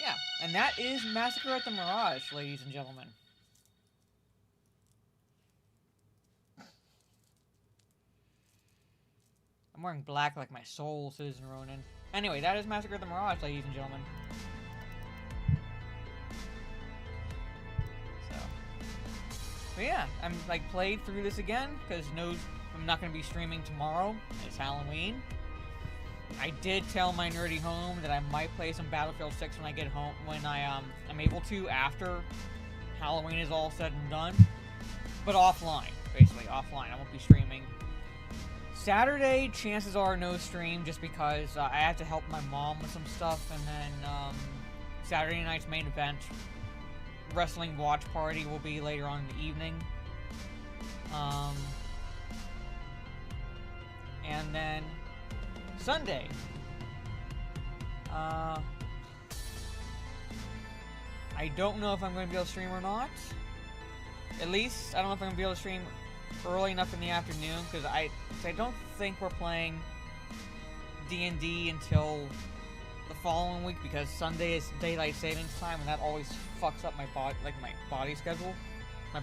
Yeah, and that is Massacre at the Mirage, ladies and gentlemen. I'm wearing black like my soul, Citizen Ronan. Anyway, that is Massacre at the Mirage, ladies and gentlemen. So, but yeah, I'm like played through this again because I'm not going to be streaming tomorrow. It's Halloween. I did tell my nerdy home that I might play some Battlefield 6 when I get home, when I'm able to after Halloween is all said and done. But offline, basically offline. I won't be streaming. Saturday, chances are no stream, just because I have to help my mom with some stuff, and then Saturday night's main event, wrestling watch party, will be later on in the evening. And then Sunday. I don't know if I'm going to be able to stream or not. At least, I don't know if I'm going to be able to stream early enough in the afternoon, because I don't think we're playing D&D until the following week, because Sunday is daylight savings time, and that always fucks up my body schedule, my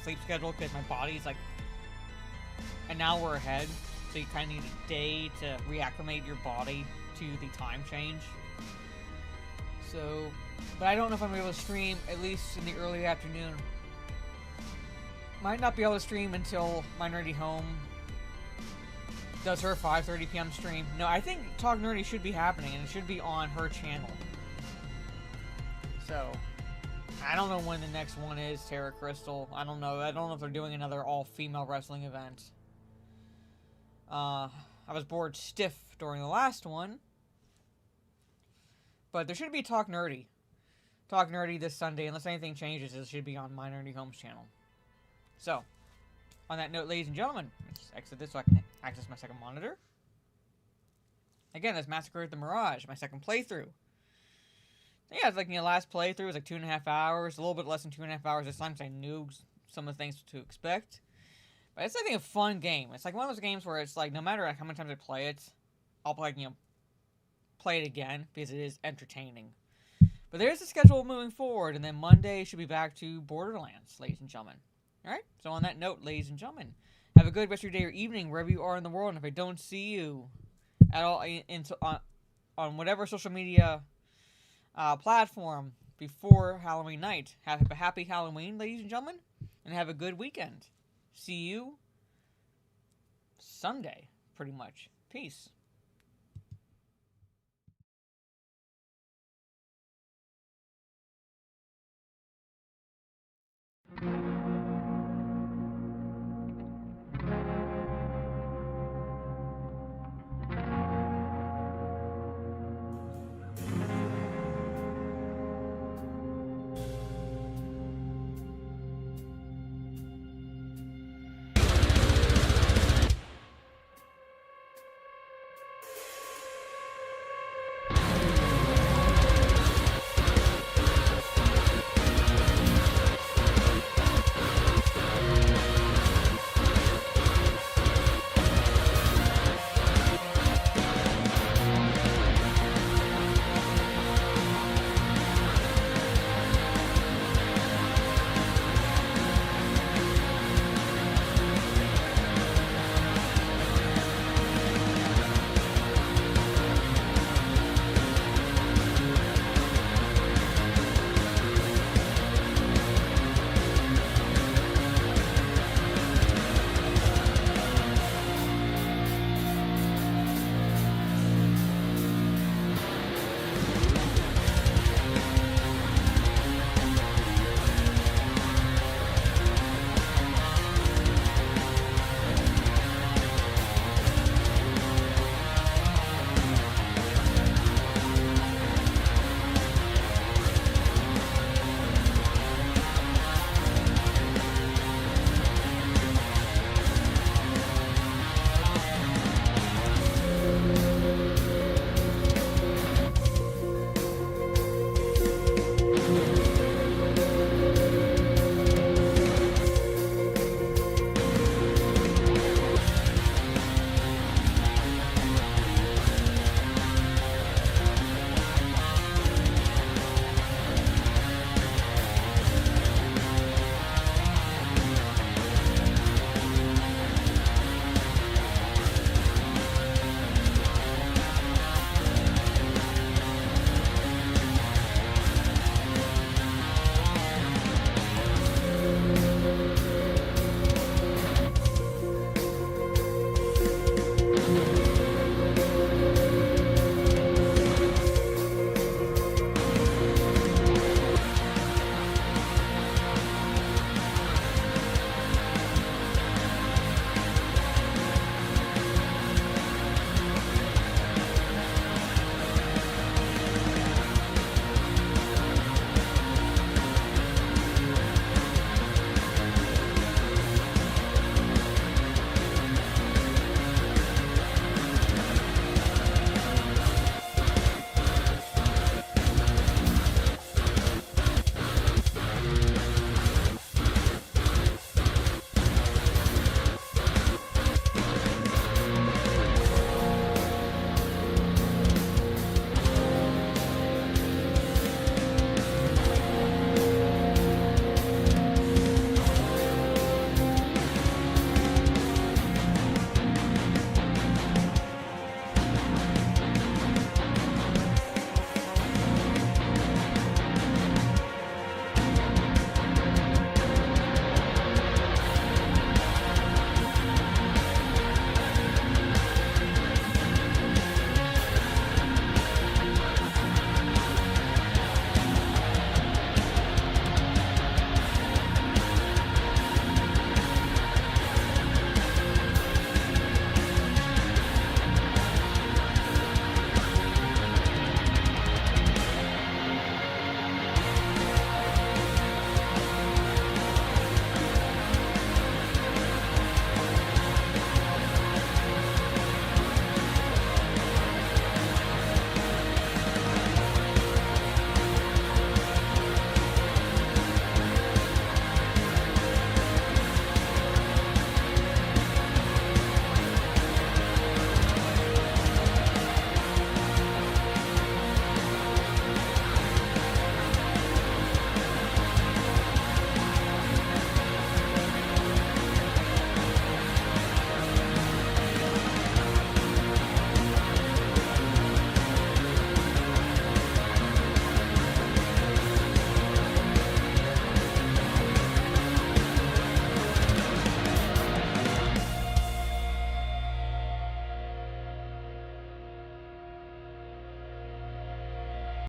sleep schedule, because my body's like an hour ahead. So you kind of need a day to reacclimate your body to the time change. So, but I don't know if I'm able to stream, at least in the early afternoon. Might not be able to stream until my nerdy home does her 5:30 p.m. stream. No, I think Talk Nerdy should be happening, and it should be on her channel. So, I don't know when the next one is, Terra Crystal. I don't know. I don't know if they're doing another all-female wrestling event. I was bored stiff during the last one. But there should be Talk Nerdy. Talk Nerdy this Sunday. Unless anything changes, it should be on My Nerdy Homes channel. So, on that note, ladies and gentlemen, let's exit this so I can access my second monitor. Again, that's Massacre at the Mirage, my second playthrough. Yeah, it's like last playthrough was like 2.5 hours, a little bit less than 2.5 hours this time because I knew some of the things to expect. But it's, I think, a fun game. It's like one of those games where it's like, no matter how many times I play it, I'll play it again because it is entertaining. But there's the schedule moving forward, and then Monday should be back to Borderlands, ladies and gentlemen. Alright, so on that note, ladies and gentlemen, have a good rest of your day or evening wherever you are in the world, and if I don't see you at all on whatever social media platform before Halloween night, have a happy Halloween, ladies and gentlemen, and have a good weekend. See you Sunday, pretty much. Peace.